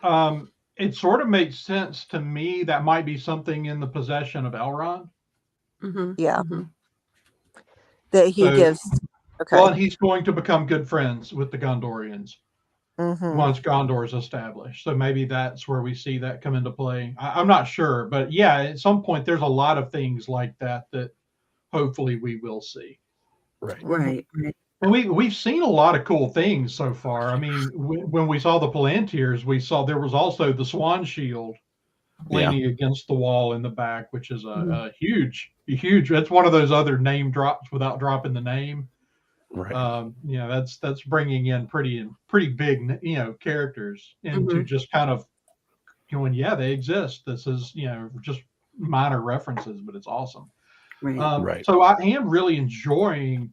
Mm-hmm. It sort of makes sense to me that might be something in the possession of Elrond. Mm-hmm. Yeah. Mm-hmm. That he gives. Okay. Well, and he's going to become good friends with the Gondorians once Gondor is established. So maybe that's where we see that come into play. I'm not sure, but yeah, at some point there's a lot of things like that hopefully we will see. Right. And we've seen a lot of cool things so far. I mean, when we saw the Palantirs, we saw there was also the Swan Shield leaning against the wall in the back, which is a huge. That's one of those other name drops without dropping the name. Right. That's bringing in pretty big characters into just kind of going, yeah, they exist. This is just minor references, but it's awesome. Right. So I am really enjoying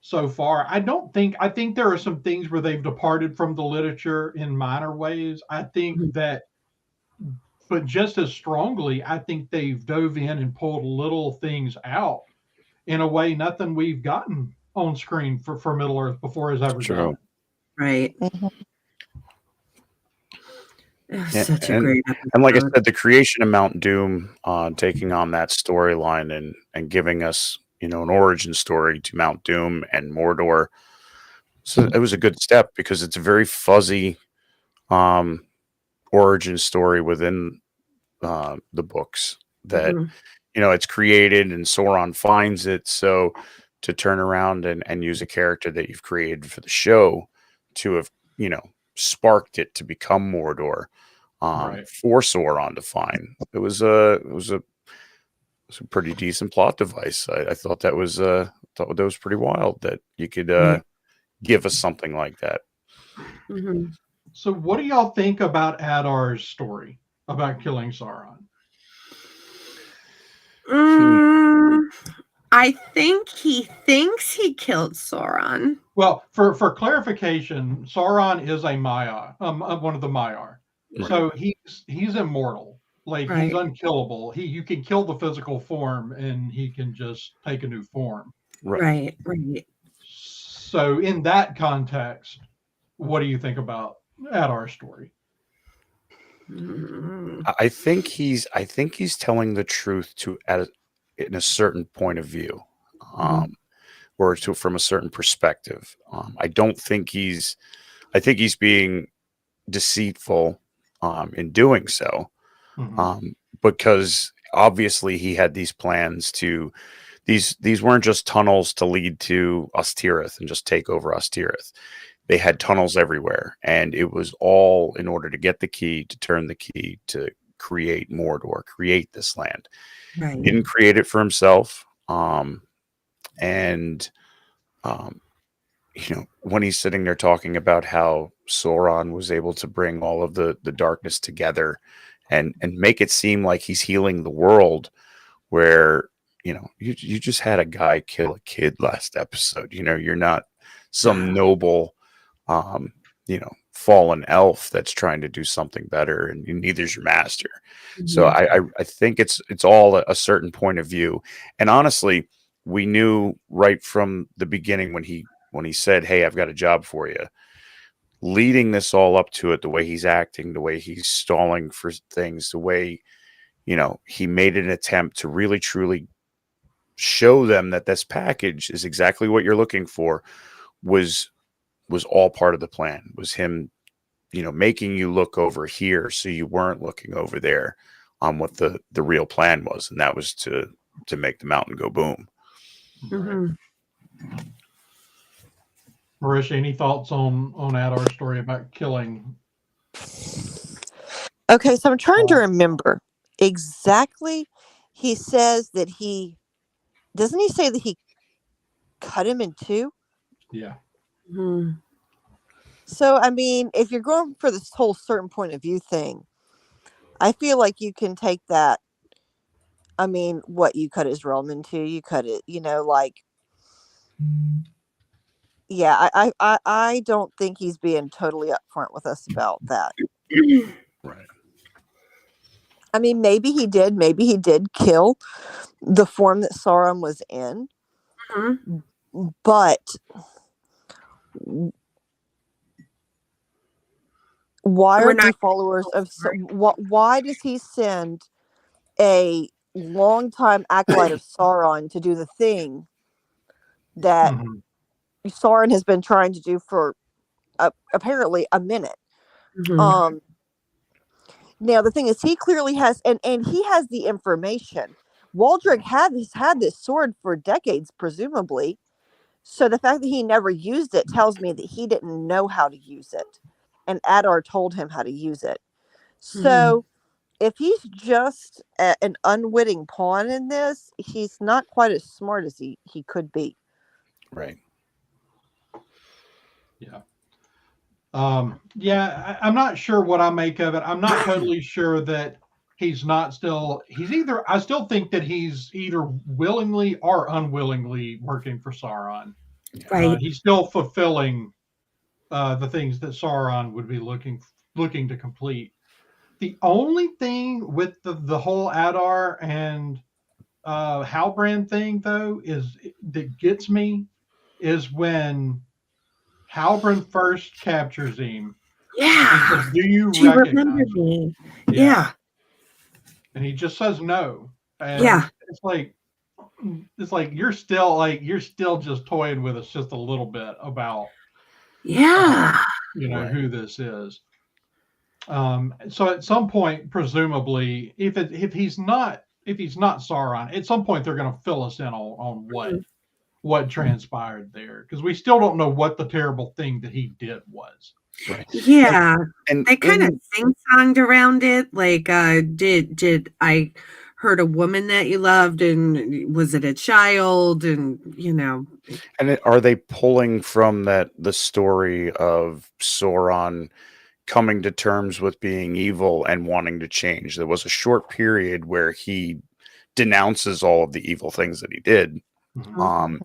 so far. I think there are some things where they've departed from the literature in minor ways. I think that, but just as strongly, I think they've dove in and pulled little things out in a way nothing we've gotten on screen for Middle Earth before has ever done. Right. Such a great episode. And like I said, the creation of Mount Doom, taking on that storyline and giving us, an origin story to Mount Doom and Mordor. So it was a good step because it's a very fuzzy origin story within the books that, it's created and Sauron finds it. So to turn around and use a character that you've created for the show to have, sparked it to become Mordor. For Sauron to find. It was a was a pretty decent plot device. I thought that was pretty wild that you could give us something like that. Mm-hmm. So, what do y'all think about Adar's story about killing Sauron? I think he thinks he killed Sauron. Well, for clarification, Sauron is a Maiar, one of the Maiar. Right. So he's immortal. Like Right. he's unkillable. You can kill the physical form, and he can just take a new form. Right. So in that context, what do you think about Adar's story? I think he's telling the truth in a certain point of view, or from a certain perspective. I think he's being deceitful in doing so, because obviously he had these plans to. These weren't just tunnels to lead to Ostirith and just take over Ostirith. They had tunnels everywhere, and it was all in order to get the key, to turn the key, to create Mordor, create this land. Right. He didn't create it for himself. When he's sitting there talking about how Sauron was able to bring all of the darkness together and make it seem like he's healing the world, where, you just had a guy kill a kid last episode. You're not some noble, fallen elf that's trying to do something better, and neither's your master. So I think it's all a certain point of view. And honestly, we knew right from the beginning when he said, "Hey, I've got a job for you," leading this all up to it, the way he's acting, the way he's stalling for things, the way, he made an attempt to really truly show them that this package is exactly what you're looking for, was all part of the plan. Was him, making you look over here so you weren't looking over there on what the real plan was, and that was to make the mountain go boom. Marisha, any thoughts on Adar's story about killing? Okay, so I'm trying to remember exactly. He says that doesn't he say that he cut him in two? Yeah. So, I mean, if you're going for this whole certain point of view thing, I feel like you can take that. I mean, what you cut his realm into, you cut it, like, yeah, I don't think he's being totally upfront with us about that. Right. I mean, maybe he did kill the form that Sauron was in, but why are the followers of why does he send a longtime acolyte of Sauron to do the thing that Sauron has been trying to do for apparently a minute? Now the thing is, he clearly has, and he has the information. Waldrick has had this sword for decades, presumably. So the fact that he never used it tells me that he didn't know how to use it, and Adar told him how to use it. So if he's just an unwitting pawn in this, he's not quite as smart as he could be. Right. Yeah. I'm not sure what I make of it. I'm not totally sure that I still think that he's either willingly or unwillingly working for Sauron. Right. He's still fulfilling the things that Sauron would be looking to complete. The only thing with the whole Adar and Halbrand thing, though, that gets me is when Halbrand first captures him. Yeah. Says, "Do you remember me?" Yeah. And he just says no. And it's like you're still just toying with us just a little bit about who this is. So at some point, presumably, if he's not Sauron, at some point they're going to fill us in on what transpired there, because we still don't know what the terrible thing that he did was. Right. Yeah. And they kind of sing-songed around it. Like, did I hurt a woman that you loved, and was it a child, and And are they pulling from the story of Sauron coming to terms with being evil and wanting to change? There was a short period where he denounces all of the evil things that he did. Mhm.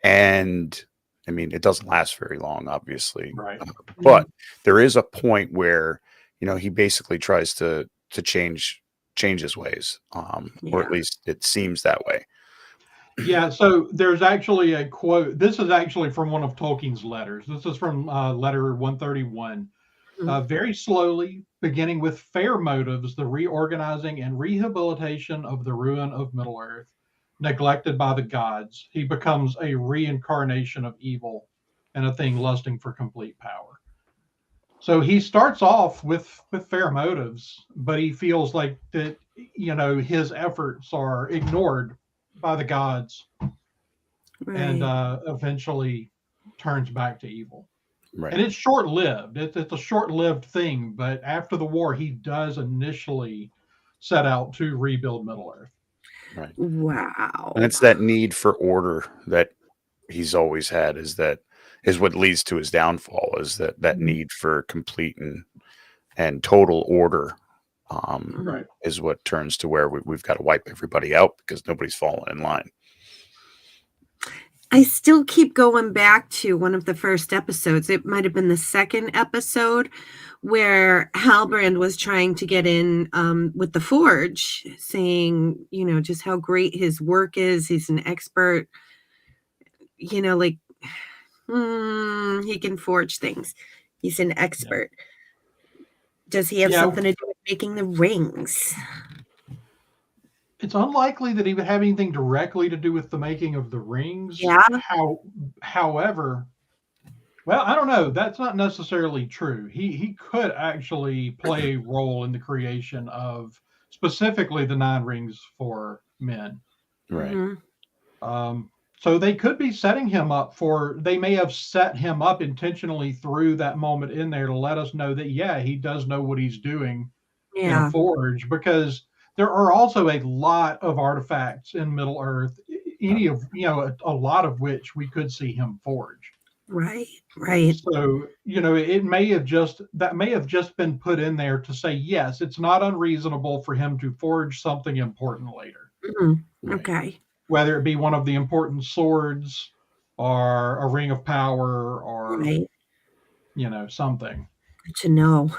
And I mean, it doesn't last very long, obviously. Right. But there is a point where, he basically tries to change his ways. Or at least it seems that way. Yeah, so there's actually a quote. This is actually from one of Tolkien's letters. This is from letter 131. Very slowly, beginning with fair motives, the reorganizing and rehabilitation of the ruin of Middle-earth, neglected by the gods, he becomes a reincarnation of evil and a thing lusting for complete power. So he starts off with fair motives, but he feels like that, his efforts are ignored by the gods, and eventually turns back to evil. Right. And it's short-lived. It's a short-lived thing, but after the war, he does initially set out to rebuild Middle-earth. Right. Wow. And it's that need for order that he's always had is what leads to his downfall, is that need for complete and total order. Right. Is what turns to where we've got to wipe everybody out because nobody's falling in line. I still keep going back to one of the first episodes. It might have been the second episode where Halbrand was trying to get in with the Forge, saying, just how great his work is. He's an expert, he can forge things. He's an expert. Yeah. Does he have something to do with making the rings? It's unlikely that he would have anything directly to do with the making of the rings. Yeah. However, well, I don't know. That's not necessarily true. He could actually play a role in the creation of specifically the 9 rings for men. Right. So they could be setting him up they may have set him up intentionally through that moment in there to let us know that, he does know what he's doing in a forge, because there are also a lot of artifacts in Middle-earth, a lot of which we could see him forge. Right. So, it may have just been put in there to say, yes, it's not unreasonable for him to forge something important later. Okay. Whether it be one of the important swords or a ring of power or, something. Good to know.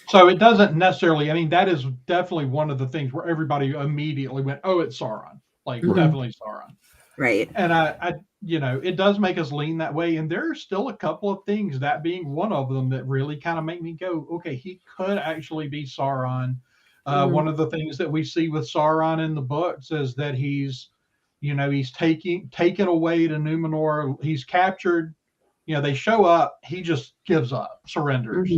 So it doesn't necessarily, that is definitely one of the things where everybody immediately went, oh, it's Sauron. Definitely Sauron. Right. And I it does make us lean that way. And there are still a couple of things, that being one of them, that really kind of make me go, okay, he could actually be Sauron. One of the things that we see with Sauron in the books is that he's taken away to Numenor. He's captured. They show up. He just gives up, surrenders.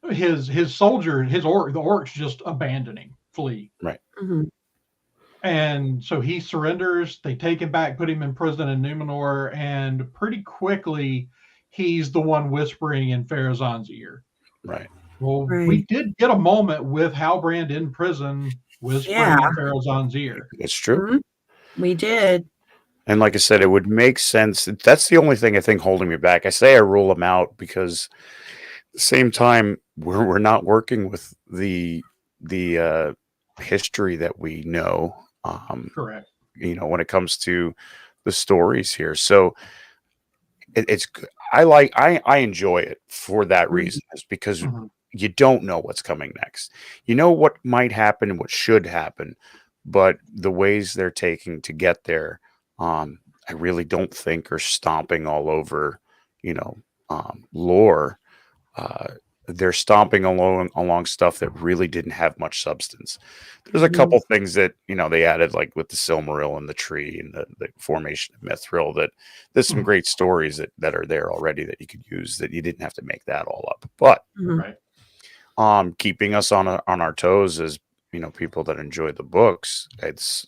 His soldier, the orcs just abandon him, flee. Right. And so he surrenders. They take him back, put him in prison in Numenor, and pretty quickly he's the one whispering in Farazan's ear. Right. Well, we did get a moment with Halbrand in prison whispering in Farazan's ear. It's true. We did. And like I said, it would make sense. That's the only thing I think holding me back. I say I rule them out because at the same time, we're not working with the history that we know. Correct. When it comes to the stories here. So it's I enjoy it for that reason, is because you don't know what's coming next. You know what might happen and what should happen, but the ways they're taking to get there, I really don't think are stomping all over, lore. They're stomping along stuff that really didn't have much substance. There's a couple things that, they added, like with the Silmaril and the tree and the formation of Mithril, that there's some great stories that are there already that you could use, that you didn't have to make that all up. But keeping us on our toes as, people that enjoy the books, it's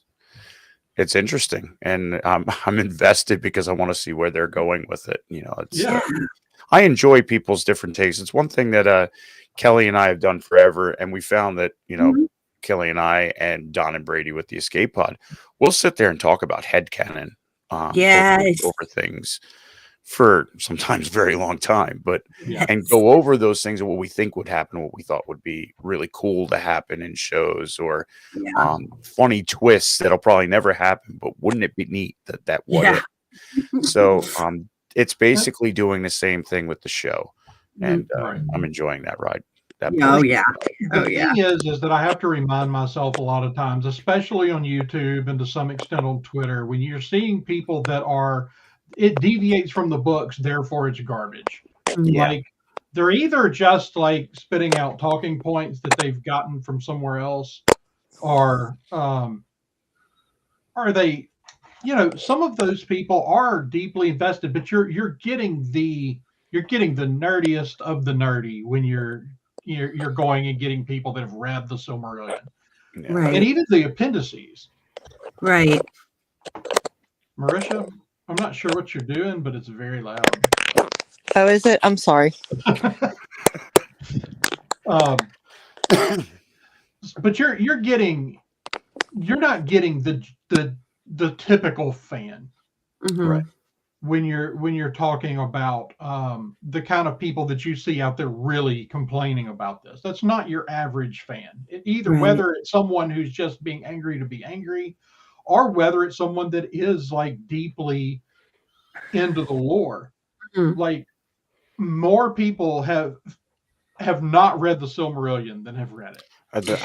interesting. And I'm invested because I want to see where they're going with it. I enjoy people's different tastes. It's one thing that Kelly and I have done forever, and we found that Kelly and I and Don and Brady with the Escape Pod, we'll sit there and talk about headcanon Yes. over things for sometimes very long time, but Yeah. and go over those things and what we think would happen, what we thought would be really cool to happen in shows, or Yeah. funny twists that'll probably never happen, but wouldn't it be neat that what Yeah. if? So it's basically doing the same thing with the show, and Right. I'm enjoying that ride. That Oh portion. yeah. The Oh yeah. thing is that I have to remind myself a lot of times, especially on YouTube and to some extent on Twitter, when you're seeing people that it deviates from the books, therefore it's garbage. Yeah. Like they're either just like spitting out talking points that they've gotten from somewhere else, or are they, some of those people are deeply invested, but you're getting the nerdiest of the nerdy when you're going and getting people that have read the Silmarillion. Yeah. And Right. even the appendices. Right. Marisha, I'm not sure what you're doing, but it's very loud. Oh, is it? I'm sorry. But you're not getting the typical fan, Mhm. Right. when you're talking about the kind of people that you see out there really complaining about this. That's not your average fan. Either Right. whether it's someone who's just being angry to be angry, or whether it's someone that is like deeply into the lore. Mhm. Like more people have not read the Silmarillion than have read it. The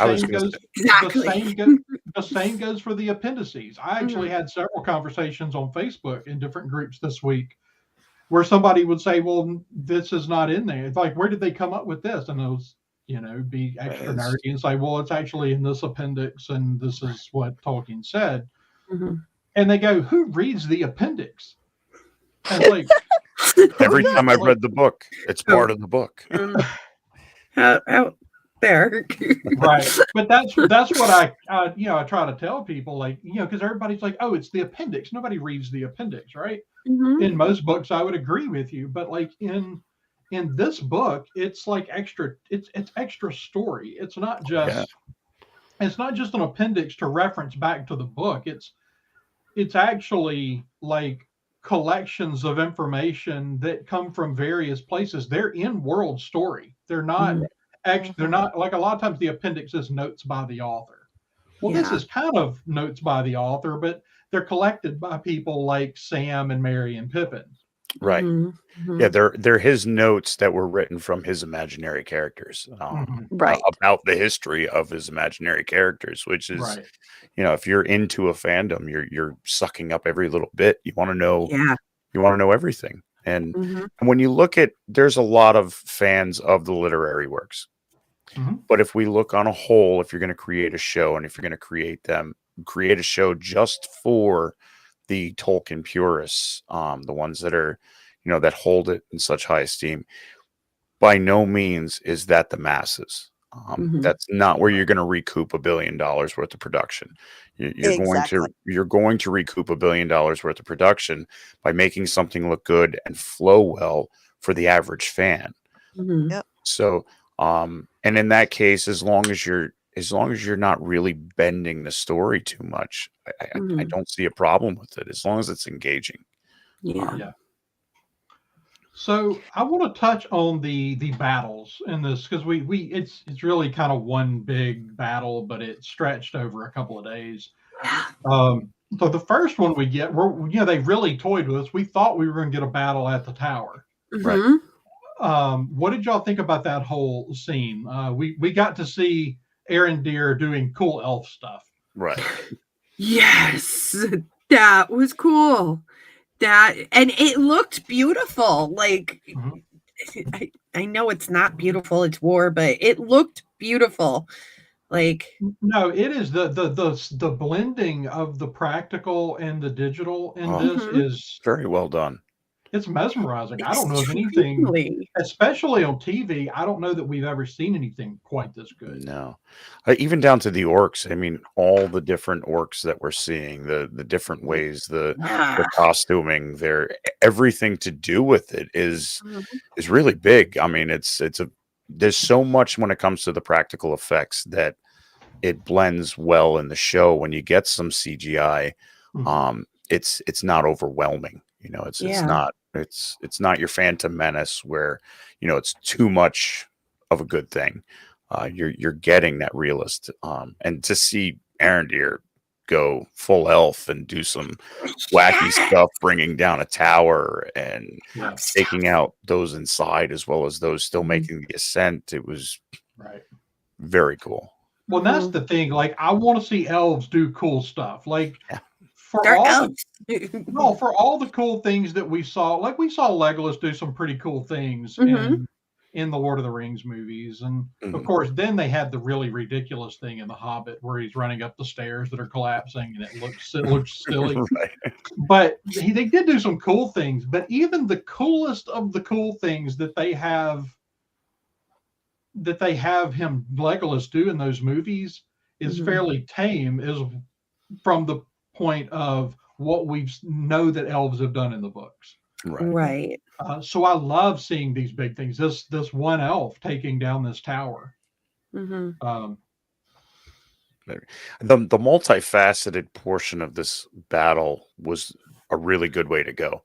same goes for the appendices. I actually had several conversations on Facebook in different groups this week where somebody would say, well, this is not in there. It's like, where did they come up with this? And those, be extra nerdy and say, well, it's actually in this appendix and this is what Tolkien said. Mhm. And they go, who reads the appendix? And it's like, Every time I've read the book, it's part of the book. Out there. Right. But that's what I try to tell people, like, because everybody's like, oh, it's the appendix. Nobody reads the appendix, right? Mhm. In most books, I would agree with you, but like in this book, it's like extra story. It's not just an appendix to reference back to the book. It's actually like collections of information that come from various places. They're in world story. They're not they're not like a lot of times the appendix is notes by the author. Well, this is kind of notes by the author, but they're collected by people like Sam and Merry and Pippin. Right. Mhm. Yeah, they're his notes that were written from his imaginary characters. Right. About the history of his imaginary characters, which is, Right. If you're into a fandom, you're sucking up every little bit. You want to know. Yeah. You want to know everything. And Mhm. when you look at, there's a lot of fans of the literary works. Mhm. But if we look on a whole, if you're going to create a show and if you're going to create a show just for the Tolkien purists, the ones that are, that hold it in such high esteem, by no means is that the masses. That's not where you're going to recoup $1 billion worth of production. You're going to recoup $1 billion worth of production by making something look good and flow well for the average fan. Mhm. Yep. So, and in that case, as long as you're not really bending the story too much, I don't see a problem with it as long as it's engaging. Yeah. So I want to touch on the battles in this, because it's really kind of one big battle, but it stretched over a couple of days. So the first one we get, they really toyed with us. We thought we were going to get a battle at the tower. Mhm. What did y'all think about that whole scene? We got to see Arendir doing cool elf stuff. Right. Yes, that was cool. And it looked beautiful. Like I know it's not beautiful, it's war, but it looked beautiful. Like no, it is the blending of the practical and the digital in this is very well done. It's mesmerizing. I don't know of anything, especially on TV. I don't know that we've ever seen anything quite this good. No, even down to the orcs. I mean, all the different orcs that we're seeing, the different ways, the costuming, everything to do with it is really big. I mean, there's so much when it comes to the practical effects that it blends well in the show. When you get some CGI, it's not overwhelming. You know, Yeah. it's not your Phantom Menace where, you know, it's too much of a good thing. You're getting that realist, and to see Arendir go full elf and do some wacky Yeah. stuff, bringing down a tower and Yeah. taking out those inside as well as those still Mhm. making the ascent. It was Right. very cool. Well, that's Mhm. the thing. Like, I want to see elves do cool stuff. Like, Yeah. for They're all the elves. no, for all the cool things that we saw, like we saw Legolas do some pretty cool things Mhm. in the Lord of the Rings movies, and of Mhm. course, then they had the really ridiculous thing in The Hobbit where he's running up the stairs that are collapsing, and it looks silly. Right. But they did do some cool things. But even the coolest of the cool things that they have him Legolas do in those movies is Mhm. fairly tame, is from the point of what we know that elves have done in the books. Right. Right. So I love seeing these big things. This one elf taking down this tower. Mhm. Um, The multifaceted portion of this battle was a really good way to go.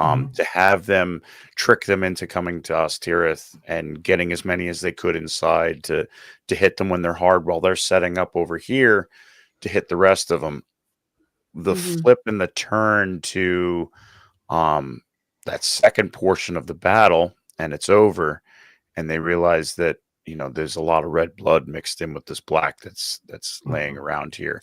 Mhm. To have them trick them into coming to Ostirith and getting as many as they could inside to hit them when they're hard while they're setting up over here to hit the rest of them. The Mhm. flip and the turn to um, that second portion of the battle and it's over and they realize that, you know, there's a lot of red blood mixed in with this black that's laying Mhm. around here,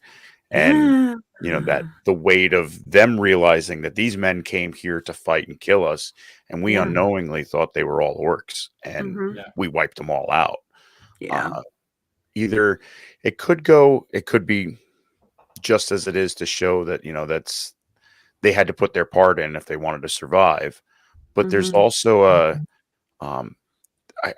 and Yeah. you know that the weight of them realizing that these men came here to fight and kill us, and we Yeah. unknowingly thought they were all orcs, and Mhm. Yeah. we wiped them all out. Yeah. uh, Either it could be just as it is to show that, you know, that's they had to put their part in if they wanted to survive, but there's Mhm. also a um,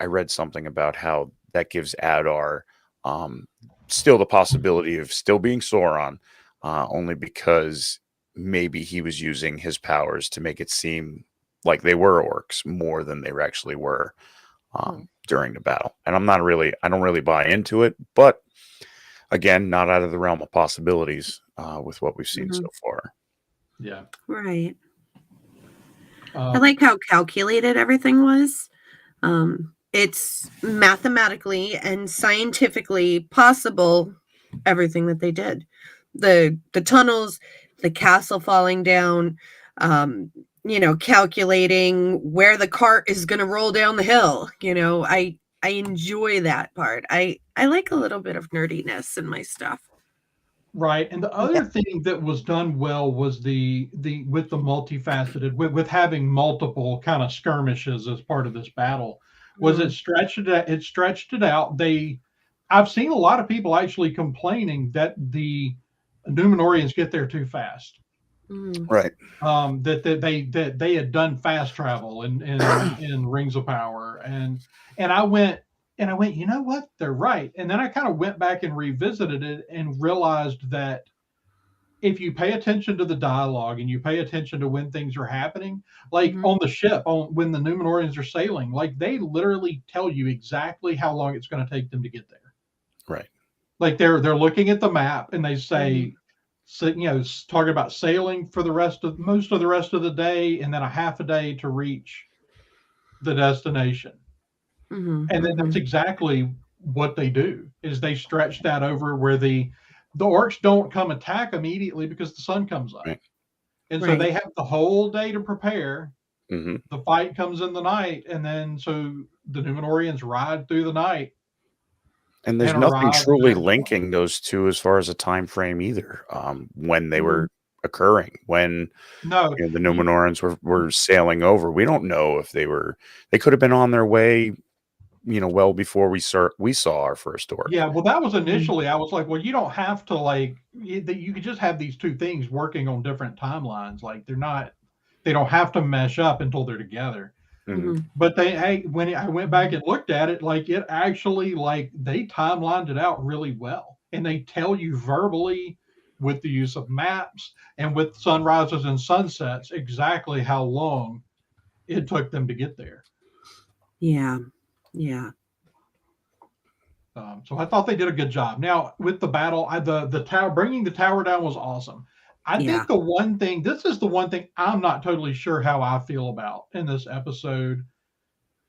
I read something about how that gives Adar um, still the possibility of still being Sauron, only because maybe he was using his powers to make it seem like they were orcs more than they actually were during the battle. And I don't really buy into it, but again, not out of the realm of possibilities with what we've seen so Mhm. far. Yeah. Right. I Uh, like how calculated everything was. It's mathematically and scientifically possible, everything that they did. The tunnels, the castle falling down, um, calculating where the cart is gonna roll down the hill. I enjoy that part. I like a little bit of nerdiness in my stuff. right. And the Yeah. other thing that was done well was the with the multifaceted with having multiple kind of skirmishes as part of this battle was Mhm, it stretched it out. I've seen a lot of people actually complaining that the Numenorians get there too fast. mhm, Right. That they had done fast travel in Rings of Power, and I went, you know what, they're right. And then I kind of went back and revisited it and realized that if you pay attention to the dialogue and you pay attention to when things are happening, like mhm, on the ship, on when the Numenorians are sailing, like they literally tell you exactly how long it's going to take them to get there. Right. Like they're looking at the map and they mhm, say, so, talking about sailing for the rest of most of the rest of the day and then a half a day to reach the destination. mhm, And then that's mhm. exactly what they do is they stretch that over where the orcs don't come attack immediately because the sun comes up. Right. And so Right. they have the whole day to prepare. Hmm. The fight comes in the night, and then so the Numenorians ride through the night And there's and nothing arrive truly there in the morning. linking those two as far as a time frame either. When they Mhm, were occurring, when No, you know the you, Numenorians were sailing over, we don't know if they could have been on their way, you know, well before we saw our first orc. yeah, well, that was mhm, initially. I was like, well, you don't have to you could just have these two things working on different timelines. Like they don't have to mesh up until they're together. Hmm. mhm. But when I went back and looked at it, like it actually, like they timelined it out really well, and they tell you verbally with the use of maps and with sunrises and sunsets exactly how long it took them to get there. Yeah. Yeah. So I thought they did a good job. Now with the battle, the tower, bringing the tower down was awesome. I Yeah. think this is the one thing I'm not totally sure how I feel about in this episode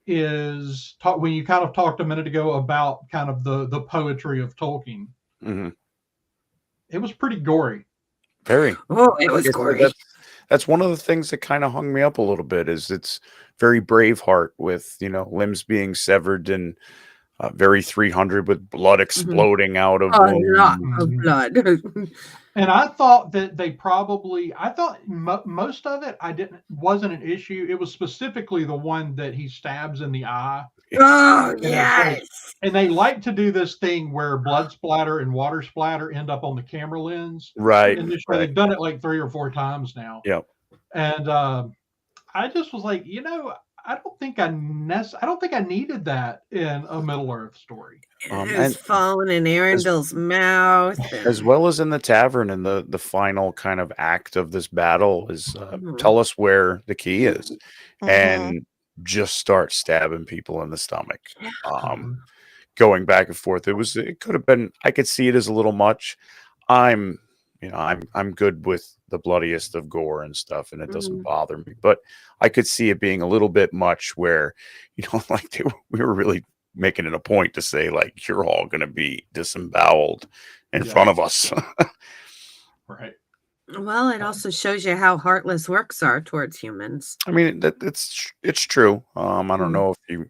is when you kind of talked a minute ago about kind of the poetry of Tolkien. Hmm. It was pretty gory. Very. Oh, it was It's, gory. that's one of the things that kind of hung me up a little bit. Is it's very Braveheart with limbs being severed and very 300 with blood exploding out of A lot wounds. of blood. And I thought that I thought most of it wasn't an issue. It was specifically the one that he stabs in the eye. Oh, And it's like, yes. and they like to do this thing where blood splatter and water splatter end up on the camera lens. Right. In this show, Right. they've done it like 3 or 4 times now. Yep. And I just was like, I don't think I needed that in a Middle Earth story. It And was falling in Arundel's mouth. as well as in the tavern, and the final kind of act of this battle is tell us where the key is, and just start stabbing people in the stomach, going back and forth. It could have been, I could see it as a little much. I'm good with the bloodiest of gore and stuff, and it doesn't bother me, but I could see it being a little bit much where like we were really making it a point to say, like, you're all going to be disemboweled in front of us. Right. Well, it also shows you how heartless orcs are towards humans. I mean, it's true. I don't know if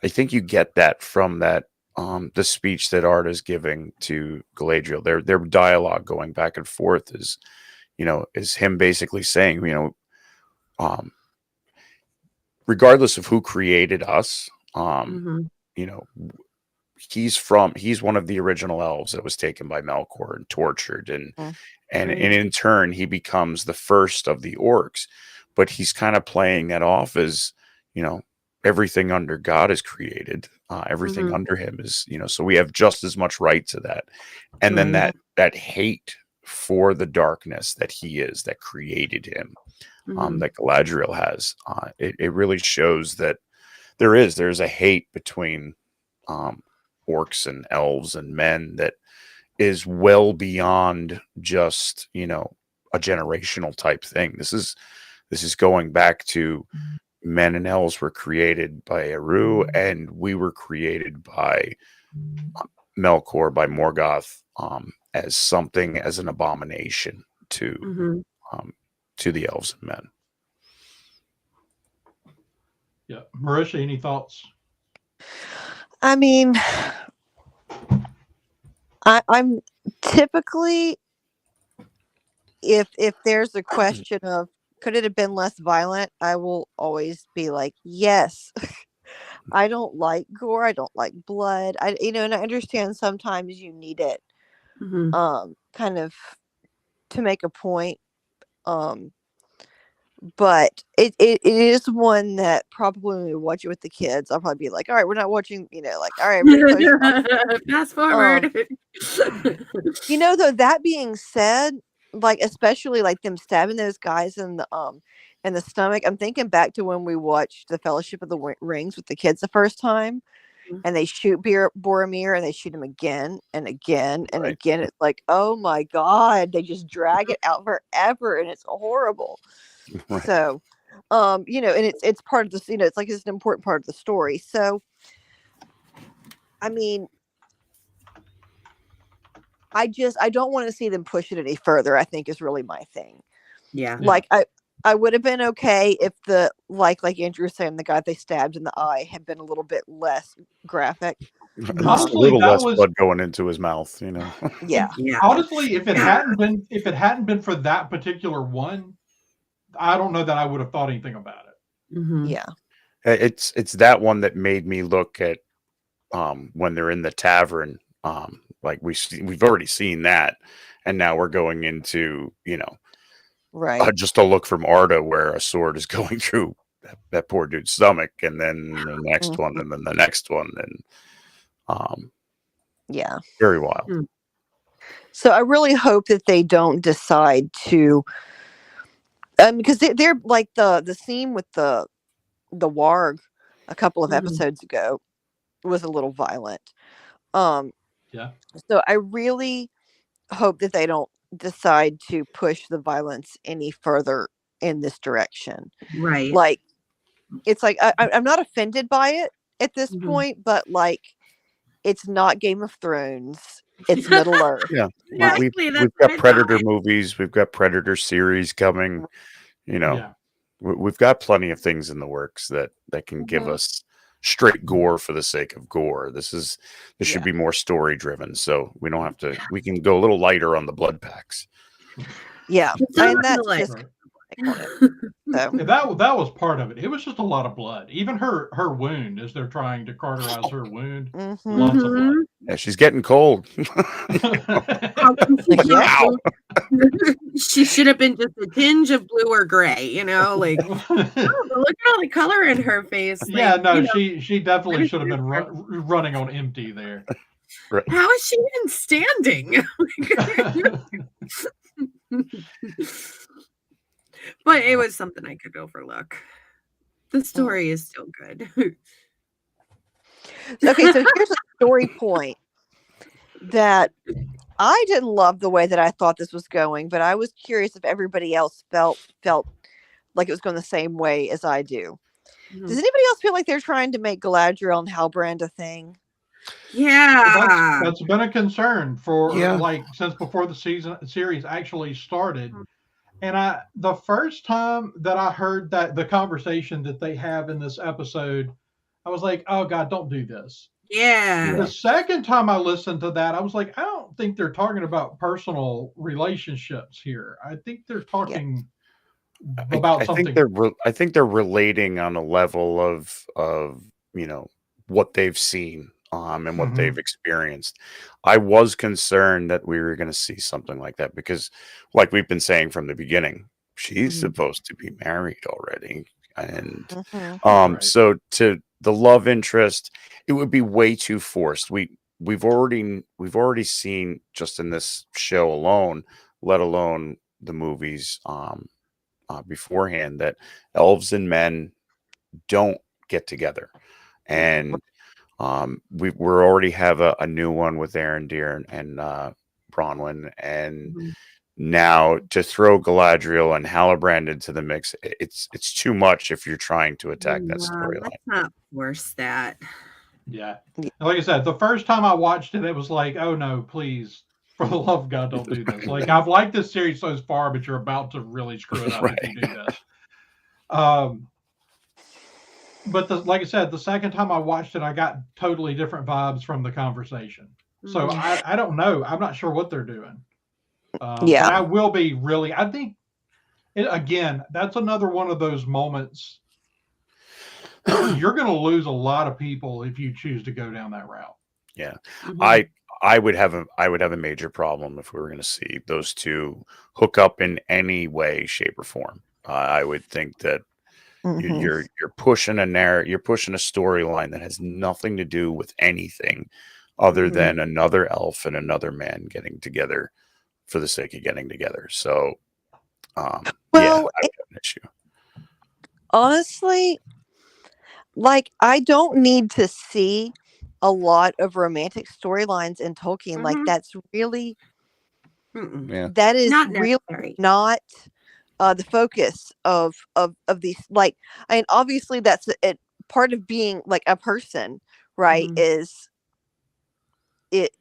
I think you get that from that the speech that Art is giving to Galadriel. Their dialogue going back and forth is him basically saying, regardless of who created us, he's one of the original elves that was taken by Melkor and tortured, and in turn he becomes the first of the orcs. But he's kind of playing that off as everything under God is created, everything under him is so we have just as much right to that. And then that hate for the darkness that he is, that created him, that Galadriel has, it really shows that there's a hate between orcs and elves and men that is well beyond just a generational type thing. This is going back to men and elves were created by Eru, and we were created by Melkor, by Morgoth, as an abomination to the elves and men. Yeah, Marisha, any thoughts? I mean, I'm typically, if there's a question of could it have been less violent, I will always be like, yes. I don't like gore. I don't like blood. And I understand sometimes you need it, kind of to make a point. But it is one that probably when we watch it with the kids, I'll probably be like, all right, we're not watching, like, all right, fast forward. Though, that being said, like, especially like them stabbing those guys in the stomach, I'm thinking back to when we watched the Fellowship of the Rings with the kids the first time, and they shoot Boromir, and they shoot him again and again and again. It's like, oh my God, they just drag it out forever, and it's horrible. Right. So, and it's part of this, it's like it's an important part of the story. So, I mean, I don't want to see them push it any further, I think is really my thing. Yeah. Like, I would have been okay if the, like Andrew was saying, the guy they stabbed in the eye had been a little bit less graphic. Honestly, a little less blood going into his mouth, Yeah. Honestly, if it hadn't been for that particular one, I don't know that I would have thought anything about it. Yeah. It's that one that made me look at when they're in the tavern. Like we've already seen that, and now we're going into right, just a look from Arda where a sword is going through that poor dude's stomach, and then the next one, and then the next one, and yeah, very wild. So I really hope that they don't decide to, because they're like the scene with the warg a couple of episodes ago was a little violent. Um, Yeah. so I really hope that they don't decide to push the violence any further in this direction. Right. Like, it's like I'm not offended by it at this Mhm. point, but like, it's not Game of Thrones. It's Middle Earth. Yeah, Like, Exactly. That's we've what got I Predator thought. movies, we've got Predator series coming. You know, Yeah. we've got plenty of things in the works that can give Mhm. us straight gore for the sake of gore. This should yeah, be more story driven, so we don't have to. We can go a little lighter on the blood packs. yeah, It's not and on the that's just list. Right. on it. So Yeah, that was part of it. It was just a lot of blood. Even her wound, as they're trying to cauterize her wound, mhm. lots of blood. Mhm. Yeah, she's getting cold. How come she Like, should yeah. have blue- she should have been just a tinge of blue or gray, you know, like oh, but look at all the color in her face. Yeah, Like, no, you know, she definitely what should have is been her? running on empty there. Right. How is she even standing? But it was something I could overlook. The story is still good. Okay, so here's a story point that I didn't love the way that I thought this was going, but I was curious if everybody else felt like it was going the same way as I do. Does anybody else feel like they're trying to make Galadriel and Halbrand a thing? Yeah. That's been a concern for Yeah. like since before the series actually started. And the first time that I heard that the conversation that they have in this episode, I was like, "Oh God, don't do this." Yeah. The second time I listened to that, I was like, "I don't think they're talking about personal relationships here. I think they're talking about something." I think they're relating on a level of what they've seen and what Mhm. they've experienced. I was concerned that we were going to see something like that because, like we've been saying from the beginning, she's Mhm. supposed to be married already, and Mhm. Right. so to the love interest, it would be way too forced. We've already seen just in this show alone, let alone the movies. Beforehand that elves and men don't get together, and we're already have a new one with Arondir and Bronwyn, and Mhm. now to throw Galadriel and Halbrand into the mix, it's too much if you're trying to attack that storyline. Let's not force that. Yeah. Yeah. And like I said, the first time I watched it, it was like, "Oh no, please, for the love of God, don't do this." Like I've liked this series so far, but you're about to really screw it up if you do this. Um, but like I said, the second time I watched it, I got totally different vibes from the conversation. So Mhm. I don't know. I'm not sure what they're doing. And Yeah. I will be really. I think again, that's another one of those moments. You're going to lose a lot of people if you choose to go down that route. Yeah, Mhm. I would have a major problem if we were going to see those two hook up in any way, shape, or form. I would think that Mhm. you're pushing you're pushing a storyline that has nothing to do with anything other Mhm. than another elf and another man getting together for the sake of getting together. So, yeah, Well, I would have an issue. honestly, like, I don't need to see a lot of romantic storylines in Tolkien. Like, Mhm. that's really Mm-mm. Yeah, that is Not really necessary. not the focus of these. Like, I mean, obviously, that's it. Part of being like a person, right? Mhm. Is it?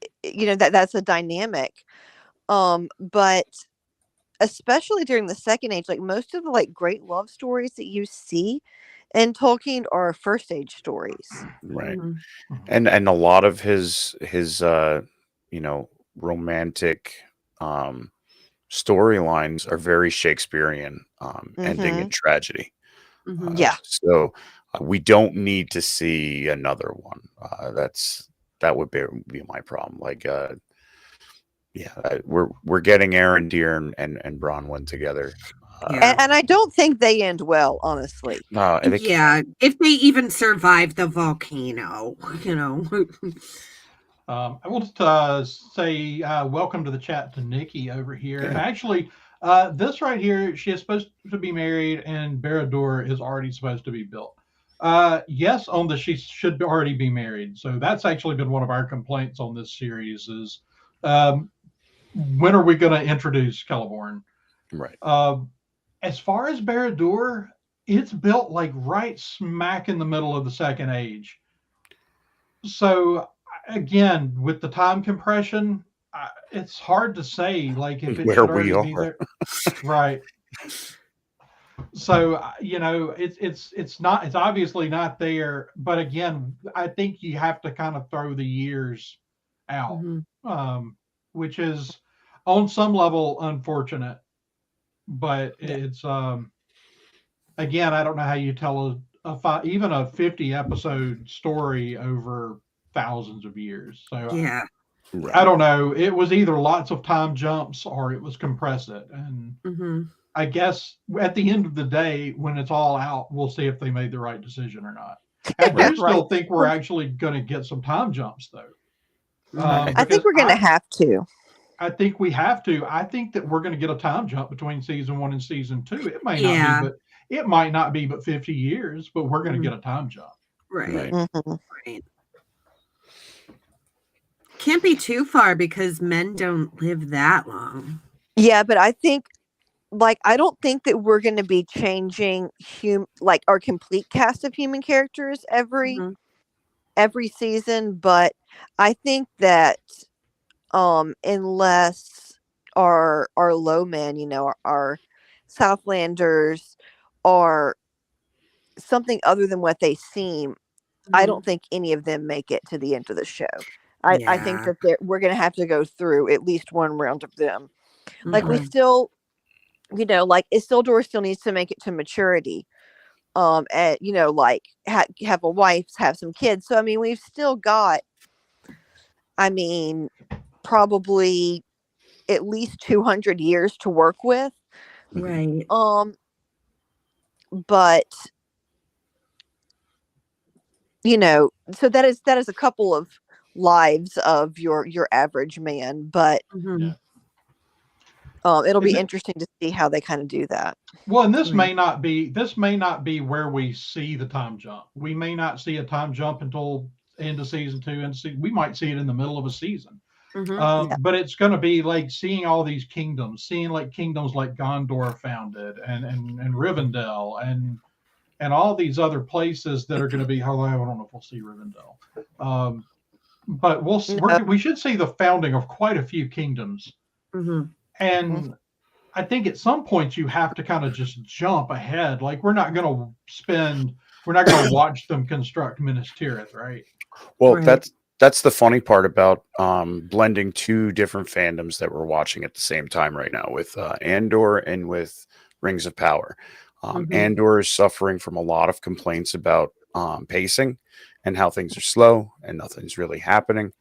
That's a dynamic. But especially during the Second Age, like most of the like great love stories that you see in Tolkien are First Age stories. right. Mhm. And a lot of his romantic um storylines are very Shakespearean, ending in Mm-hmm. tragedy. Mhm. Yeah. So we don't need to see another one. That would be my problem. Like, yeah, we're getting Aaron Deere and Bronwyn together. Yeah. And I don't think they end well, honestly. No, and they can't. Yeah. If they even survive the volcano, you know. I will just say welcome to the chat to Nikki over here. And Yeah. actually, this right here, she is supposed to be married, and Barad-dûr is already supposed to be built. Yes, on the she should already be married. So that's actually been one of our complaints on this series is um, when are we going to introduce Celeborn? Right. Uh, as far as Barad-dûr, it's built like right smack in the middle of the Second Age. So again, with the time compression, it's hard to say like if it Where should we already be are. there. Right. So it's not it's obviously not there. But again, I think you have to kind of throw the years out, Mm-hmm. um, which is on some level unfortunate. But Yeah. it's again, I don't know how you tell even a 50 episode story over thousands of years. So Yeah. Right. I don't know. It was either lots of time jumps or it was compress it. And Mm-hmm. I guess at the end of the day, when it's all out, we'll see if they made the right decision or not. I Right. do still think we're actually going to get some time jumps though, Right. I think because we're going to have to. I think we have to. I think that we're going to get a time jump between season 1 and season 2. It may not be, Yeah. but it might not be but 50 years, but we're going to Mhm. get a time jump. Right. Right. Right. Can't be too far because men don't live that long. Yeah, but I think, like, I don't think that we're going to be changing like our complete cast of human characters Mhm. every season, but I think that unless our low men, our Southlanders are something other than what they seem, I Mhm. don't think any of them make it to the end of the show. I think Yeah. that we're going to have to go through at least one round of them. Like we Mhm. still, like Isildur still needs to make it to maturity. And like have a wife, have some kids. So I mean, we've still got, I mean, probably at least 200 years to work with. Right. But so that is a couple of lives of your average man, but Mhm. Yeah. it'll be And interesting to see how they kind of do that. well, and this Right. may not be where we see the time jump. We may not see a time jump until end of season 2, and we might see it in the middle of a season. Mhm. Yeah. But it's going to be like seeing all these kingdoms, seeing like kingdoms like Gondor founded, and Rivendell, and all these other places that are going to be. Although I don't know if we'll see Rivendell, but No. we should see the founding of quite a few kingdoms. Mhm. And I think at some point you have to kind of just jump ahead. Like we're not going to watch them construct Minas Tirith, right? Well, Right. that's the funny part about blending two different fandoms that we're watching at the same time right now with Andor and with Rings of Power. Mhm. Andor is suffering from a lot of complaints about pacing and how things are slow and nothing's really happening.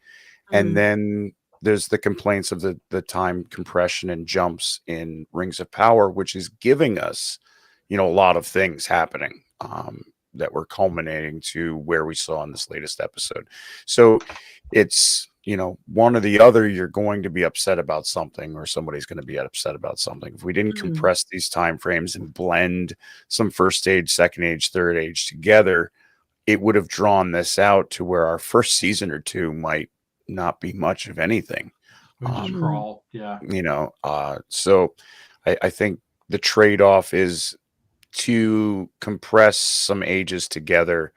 And Mhm. then there's the complaints of the time compression and jumps in Rings of Power, which is giving us, a lot of things happening that were culminating to where we saw in this latest episode. So it's, one or the other, you're going to be upset about something or somebody's going to be upset about something. If we didn't Mhm. compress these time frames and blend some first age, second age, third age together, it would have drawn this out to where our first season or two might not be much of anything. We just Mhm. crawl. Yeah. So I think the trade-off is to compress some ages together.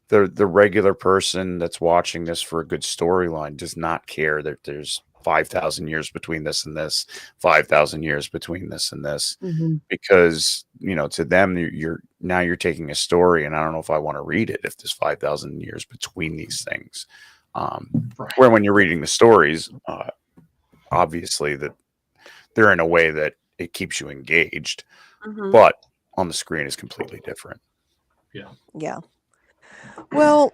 The regular person that's watching this for a good storyline does not care that there's 5,000 years between this and this, 5,000 years between this and this, Mhm. because to them you're taking a story, and I don't know if I want to read it if there's 5,000 years between these things. Right. Where when you're reading the stories, obviously that they're in a way that it keeps you engaged, Mhm. but on the screen is completely different. Yeah. Well,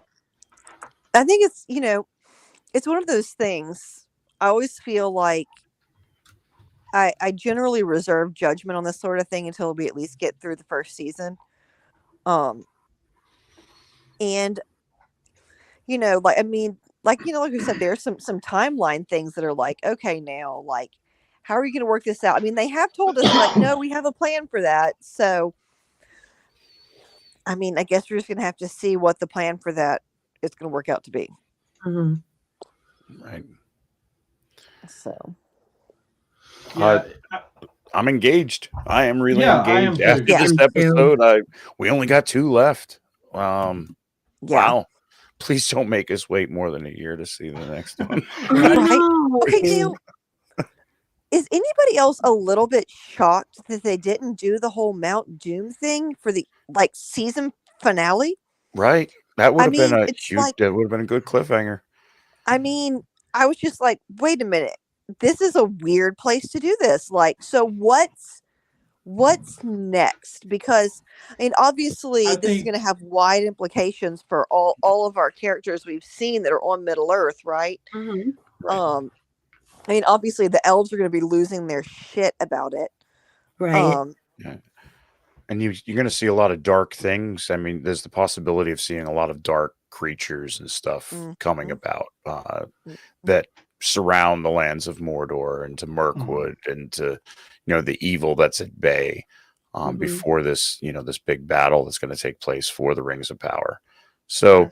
I think it's one of those things. I always feel like I generally reserve judgment on this sort of thing until we at least get through the first season. And like, I mean, like, like we said, there's some timeline things that are like, okay, now, like, how are you going to work this out? I mean, they have told us, like, no, we have a plan for that. So I mean, I guess we're just gonna have to see what the plan for that is gonna work out to be. Mhm. Right. So Yeah, I'm engaged. I am really yeah, I am engaged. After too. yeah, this Me too. episode, we only got 2 left. yeah, Wow. Please don't make us wait more than a year to see the next one. I right. Okay, know. is anybody else a little bit shocked that they didn't do the whole Mount Doom thing for the like season finale? Right. That would I have been mean, a it's huge like, that would have been a good cliffhanger. I mean, I was just like, wait a minute, this is a weird place to do this. Like, so what's next? Because I mean, I obviously, this is think going to have wide implications for all of our characters we've seen that are on Middle Earth, right? Mhm. right. I mean, obviously, the elves are going to be losing their shit about it. Right. Um, Yeah. And you're going to see a lot of dark things. I mean, there's the possibility of seeing a lot of dark creatures and stuff coming mhm, about mhm, that surround the lands of Mordor and to Mhm. Mirkwood and to the evil that's at bay Mhm. before this this big battle that's going to take place for the Rings of Power. So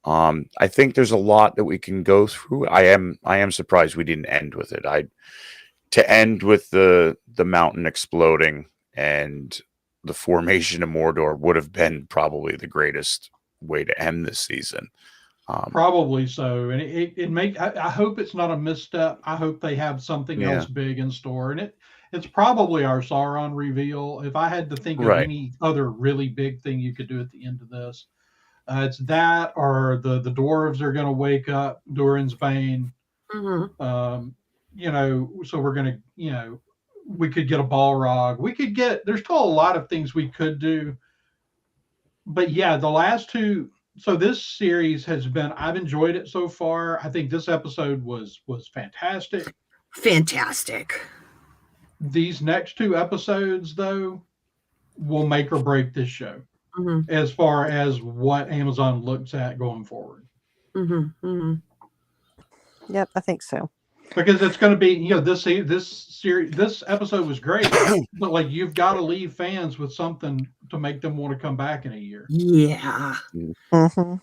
mhm. I think there's a lot that we can go through. I am surprised we didn't end with it. I To end with the mountain exploding and the formation of Mordor would have been probably the greatest way to end this season. Um, Probably so, and it make. I hope it's not a misstep. I hope they have something yeah, else big in store, and it's probably our Sauron reveal. If I had to think of right. any other really big thing you could do at the end of this, it's that, or the dwarves are going to wake up Durin's Bane. Mhm. Um, so we're going to, we could get a Balrog. We could get. There's still a lot of things we could do, but yeah, the last two. So this series has been. I've enjoyed it so far. I think this episode was fantastic. Fantastic. These next two episodes, though, will make or break this show Mhm. as far as what Amazon looks at going forward. Mhm. Mhm. Yep, I think so. Because it's going to be, this series, this episode was great, but like you've got to leave fans with something to make them want to come back in a year. Yeah. Hmm.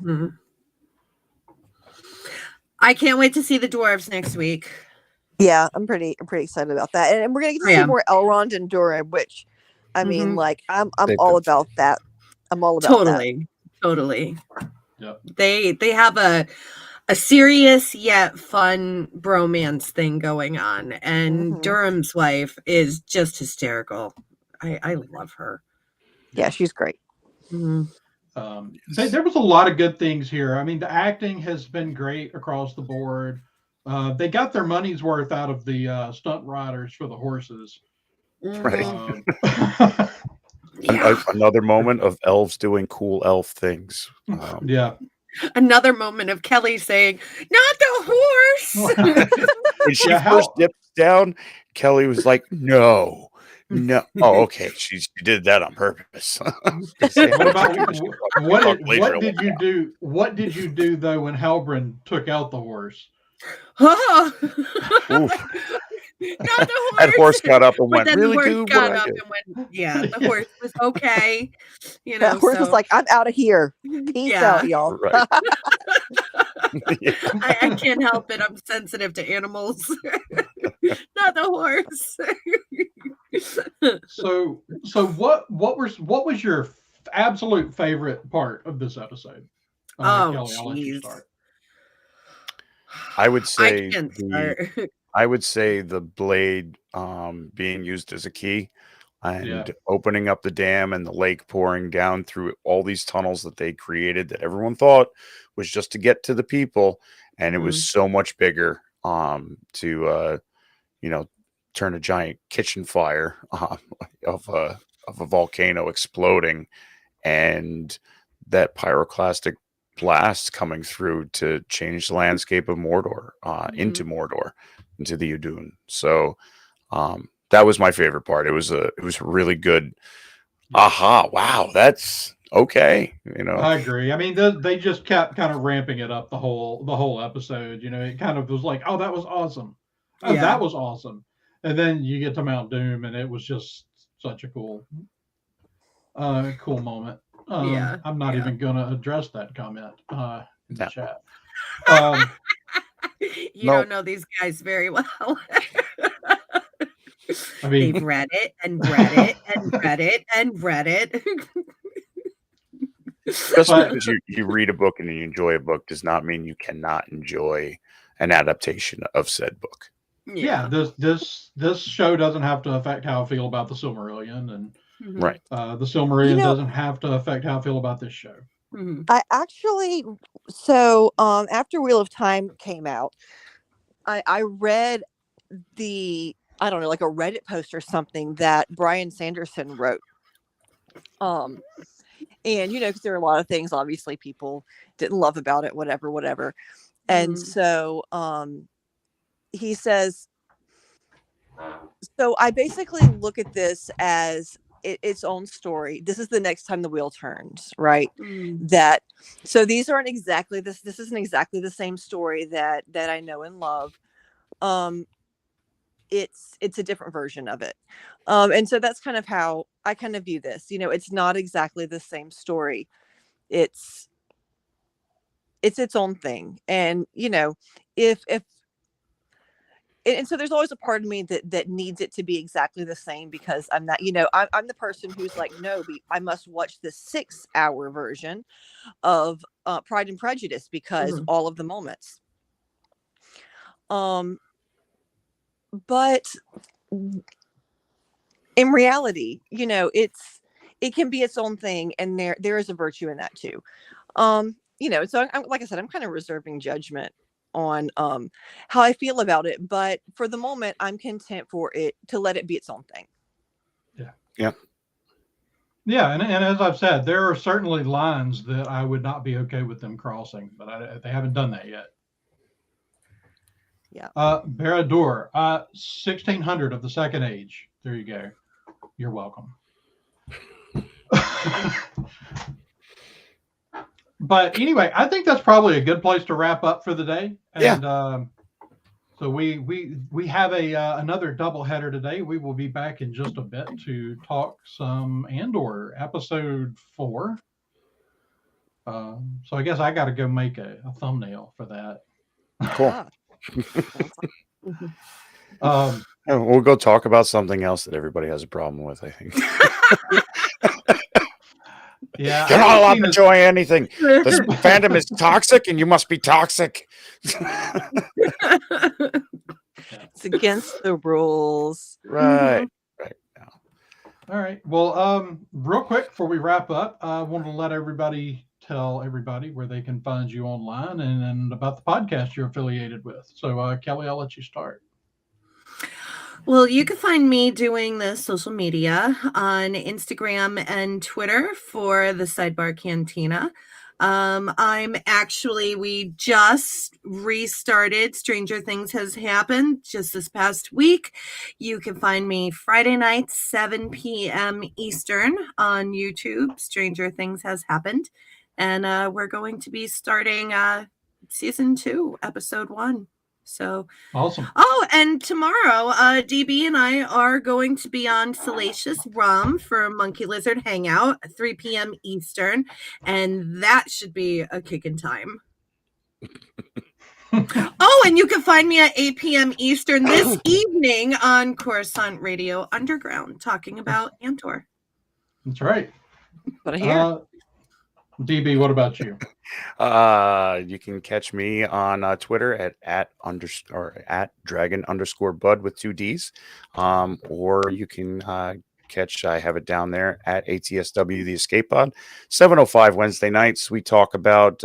Mhm. I can't wait to see the dwarves next week. Yeah, I'm pretty excited about that, and we're gonna get to I see am. more Elrond and Durin, which, I mean, Mhm. like, I'm They've all been about that. I'm all about that. Totally. Totally. Yep. They have a serious yet fun bromance thing going on, and Hmm. Durham's wife is just hysterical. I love her. Yeah, Yeah. she's great. Mhm. There was a lot of good things here. I mean, the acting has been great across the board. They got their money's worth out of the stunt riders for the horses. right. Mhm. Um, Yeah. Another moment of elves doing cool elf things. yeah. Another moment of Kelly saying, "Not the horse." When she Yeah. first How dipped down, Kelly was like, "No, no." Oh, okay. She did that on purpose. What about We talked later. what did you do? What did you do though when Halbrand took out the horse? Oh. Oof. Not the That horse horse. got up and But went, then the "Really, horse dude? What got did I up do?" and went, yeah, the Yeah. horse was okay, That horse was so like, I'm out of here. Peace yeah. out, y'all. Right. Yeah. I can't help it. I'm sensitive to animals. Not the horse. So what was your absolute favorite part of this episode? Oh, Kelly, I'll let you jeez. start. I would I say can't start. the blade being used as a key Yeah. and opening up the dam and the lake pouring down through all these tunnels that they created that everyone thought was just to get to the people, and it was Mhm. so much bigger to you know turn a giant kitchen fire of a volcano exploding and that pyroclastic blast coming through to change the landscape of Mordor into Mhm. Mordor, into the Udun. So that was my favorite part. It was a really good. Yeah. Aha! Wow, that's okay. I agree. I mean, they just kept kind of ramping it up the whole episode. It kind of was like, oh, that was awesome. Oh, Yeah. that was awesome. And then you get to Mount Doom, and it was just such a cool moment. Yeah, I'm not yeah. even going to address that comment in the No. chat. Um, You No. don't know these guys very well. I mean, They've read it and read it and read it and read it. Just But- because you read a book and you enjoy a book does not mean you cannot enjoy an adaptation of said book. yeah, this show doesn't have to affect how I feel about the Silmarillion, and Mhm. Right. the Silmarillion You know- doesn't have to affect how I feel about this show. Mhm. I actually, so after Wheel of Time came out, I read I don't know, like a Reddit post or something that Brian Sanderson wrote. And because there are a lot of things obviously people didn't love about it, whatever. And Mhm. so he says, so I basically look at this as its own story. This is the next time the wheel turns, right? Mm. So these aren't exactly this isn't exactly the same story that I know and love. It's a different version of it. And so that's kind of how I kind of view this. It's not exactly the same story. It's its own thing. And if and so there's always a part of me that needs it to be exactly the same, because I'm not, I'm the person who's like, no, I must watch the 6-hour version of Pride and Prejudice because Mhm. all of the moments. But in reality, it can be its own thing, and there is a virtue in that too. So like I said, I'm kind of reserving judgment on how I feel about it, but for the moment I'm content for it to let it be its own thing. Yeah, and as I've said, there are certainly lines that I would not be okay with them crossing, but they haven't done that yet. Yeah. Baradur, 1600 of the Second Age. There you go. You're welcome. But anyway, I think that's probably a good place to wrap up for the day. And so we have another double header today. We will be back in just a bit to talk some Andor episode 4. So I guess I got to go make a thumbnail for that. Cool. Um, We'll go talk about something else that everybody has a problem with, I think. yeah, You're not allowed to enjoy anything. This fandom is toxic and you must be toxic. It's against the rules. Right. Right. All right. Well, real quick before we wrap up, I want to tell everybody where they can find you online and about the podcast you're affiliated with. So, Kelly, I'll let you start. Well, you can find me doing the social media on Instagram and Twitter for the Sidebar Cantina. We just restarted Stranger Things Has Happened just this past week. You can find me Friday nights, 7 p.m. Eastern on YouTube. Stranger Things Has Happened. And we're going to be starting season 2, episode 1. So Awesome. Oh, and tomorrow, DB and I are going to be on Salacious Rum for Monkey Lizard Hangout at 3 p.m. Eastern, and that should be a kickin' time. Oh, and you can find me at 8 p.m. Eastern this evening on Coruscant Radio Underground talking about Andor. That's right. But I hear. DB, what about you? You can catch me on Twitter at dragon_bud with 2 D's. Or you can catch, I have it down there at ATSW The Escape Pod. 7:05 Wednesday nights. We talk about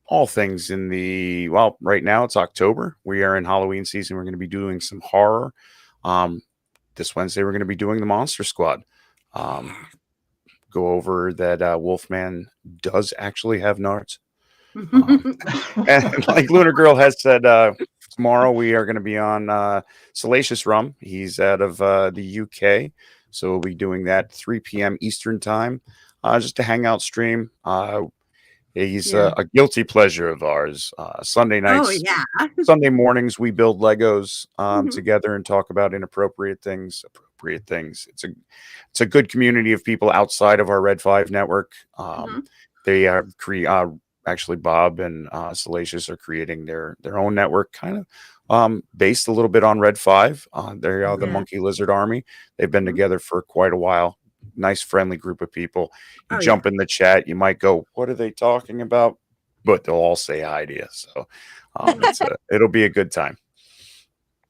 all things right now it's October. We are in Halloween season. We're going to be doing some horror. This Wednesday, we're going to be doing the Monster Squad. Go over that Wolfman does actually have nards. And like Lunar Girl has said, tomorrow we are going to be on Salacious Rum. He's out of the UK. So we'll be doing that 3 p.m. Eastern time, just a hangout stream. He's a guilty pleasure of ours. Sunday nights, Sunday mornings, we build Legos together and talk about inappropriate things. appropriate things. It's a good community of people outside of our Red 5 network. They are actually Bob and Salacious are creating their own network, kind of based a little bit on Red 5. They're the Monkey Lizard Army. They've been together for quite a while. Nice, friendly group of people. You jump in the chat, you might go, "What are they talking about?" But they'll all say hi to you. So it'll be a good time.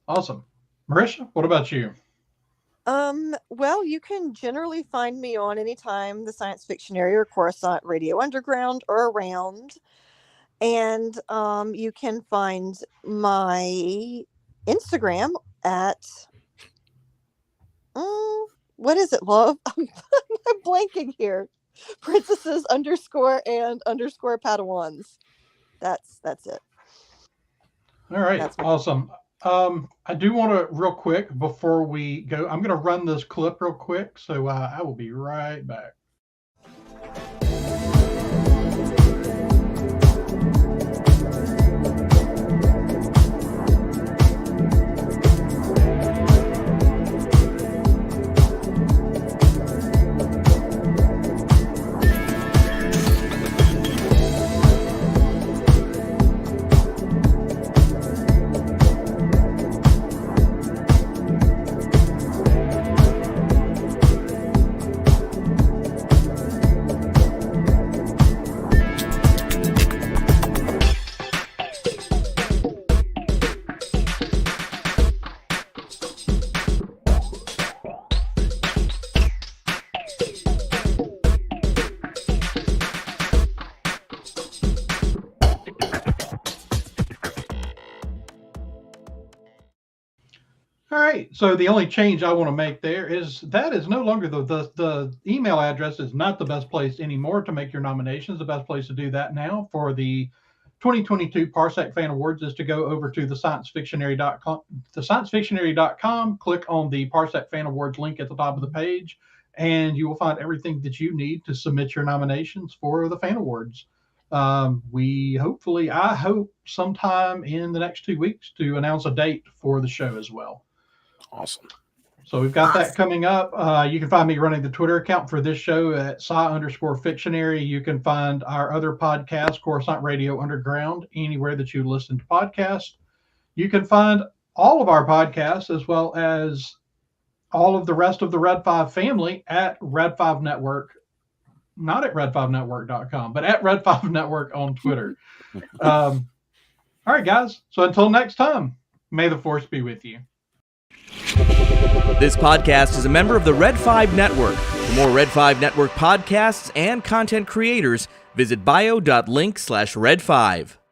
Awesome. Marisha, what about you? Well, you can generally find me on anytime the Science Fictionary or Coruscant Radio Underground or around. And you can find my Instagram at what is it, love? I'm blanking here. Princesses _and_ Padawans. That's it. All right. Awesome. I do want to real quick before we go, I'm going to run this clip real quick. So I will be right back. All right. So the only change I want to make there is that is no longer the email address is not the best place anymore to make your nominations. The best place to do that now for the 2022 Parsec Fan Awards is to go over to the sciencefictionary.com, click on the Parsec Fan Awards link at the top of the page, and you will find everything that you need to submit your nominations for the Fan Awards. I hope sometime in the next 2 weeks to announce a date for the show as well. Awesome. So we've got that coming up. You can find me running the Twitter account for this show at _Fictionary. You can find our other podcast, Coruscant Radio Underground, anywhere that you listen to podcasts. You can find all of our podcasts as well as all of the rest of the Red 5 family at Red 5 Network. Not at red5network.com, but at Red 5 Network on Twitter. All right, guys. So until next time, may the Force be with you. This podcast is a member of the Red 5 Network. For more Red 5 Network podcasts and content creators, visit bio.link/Red5.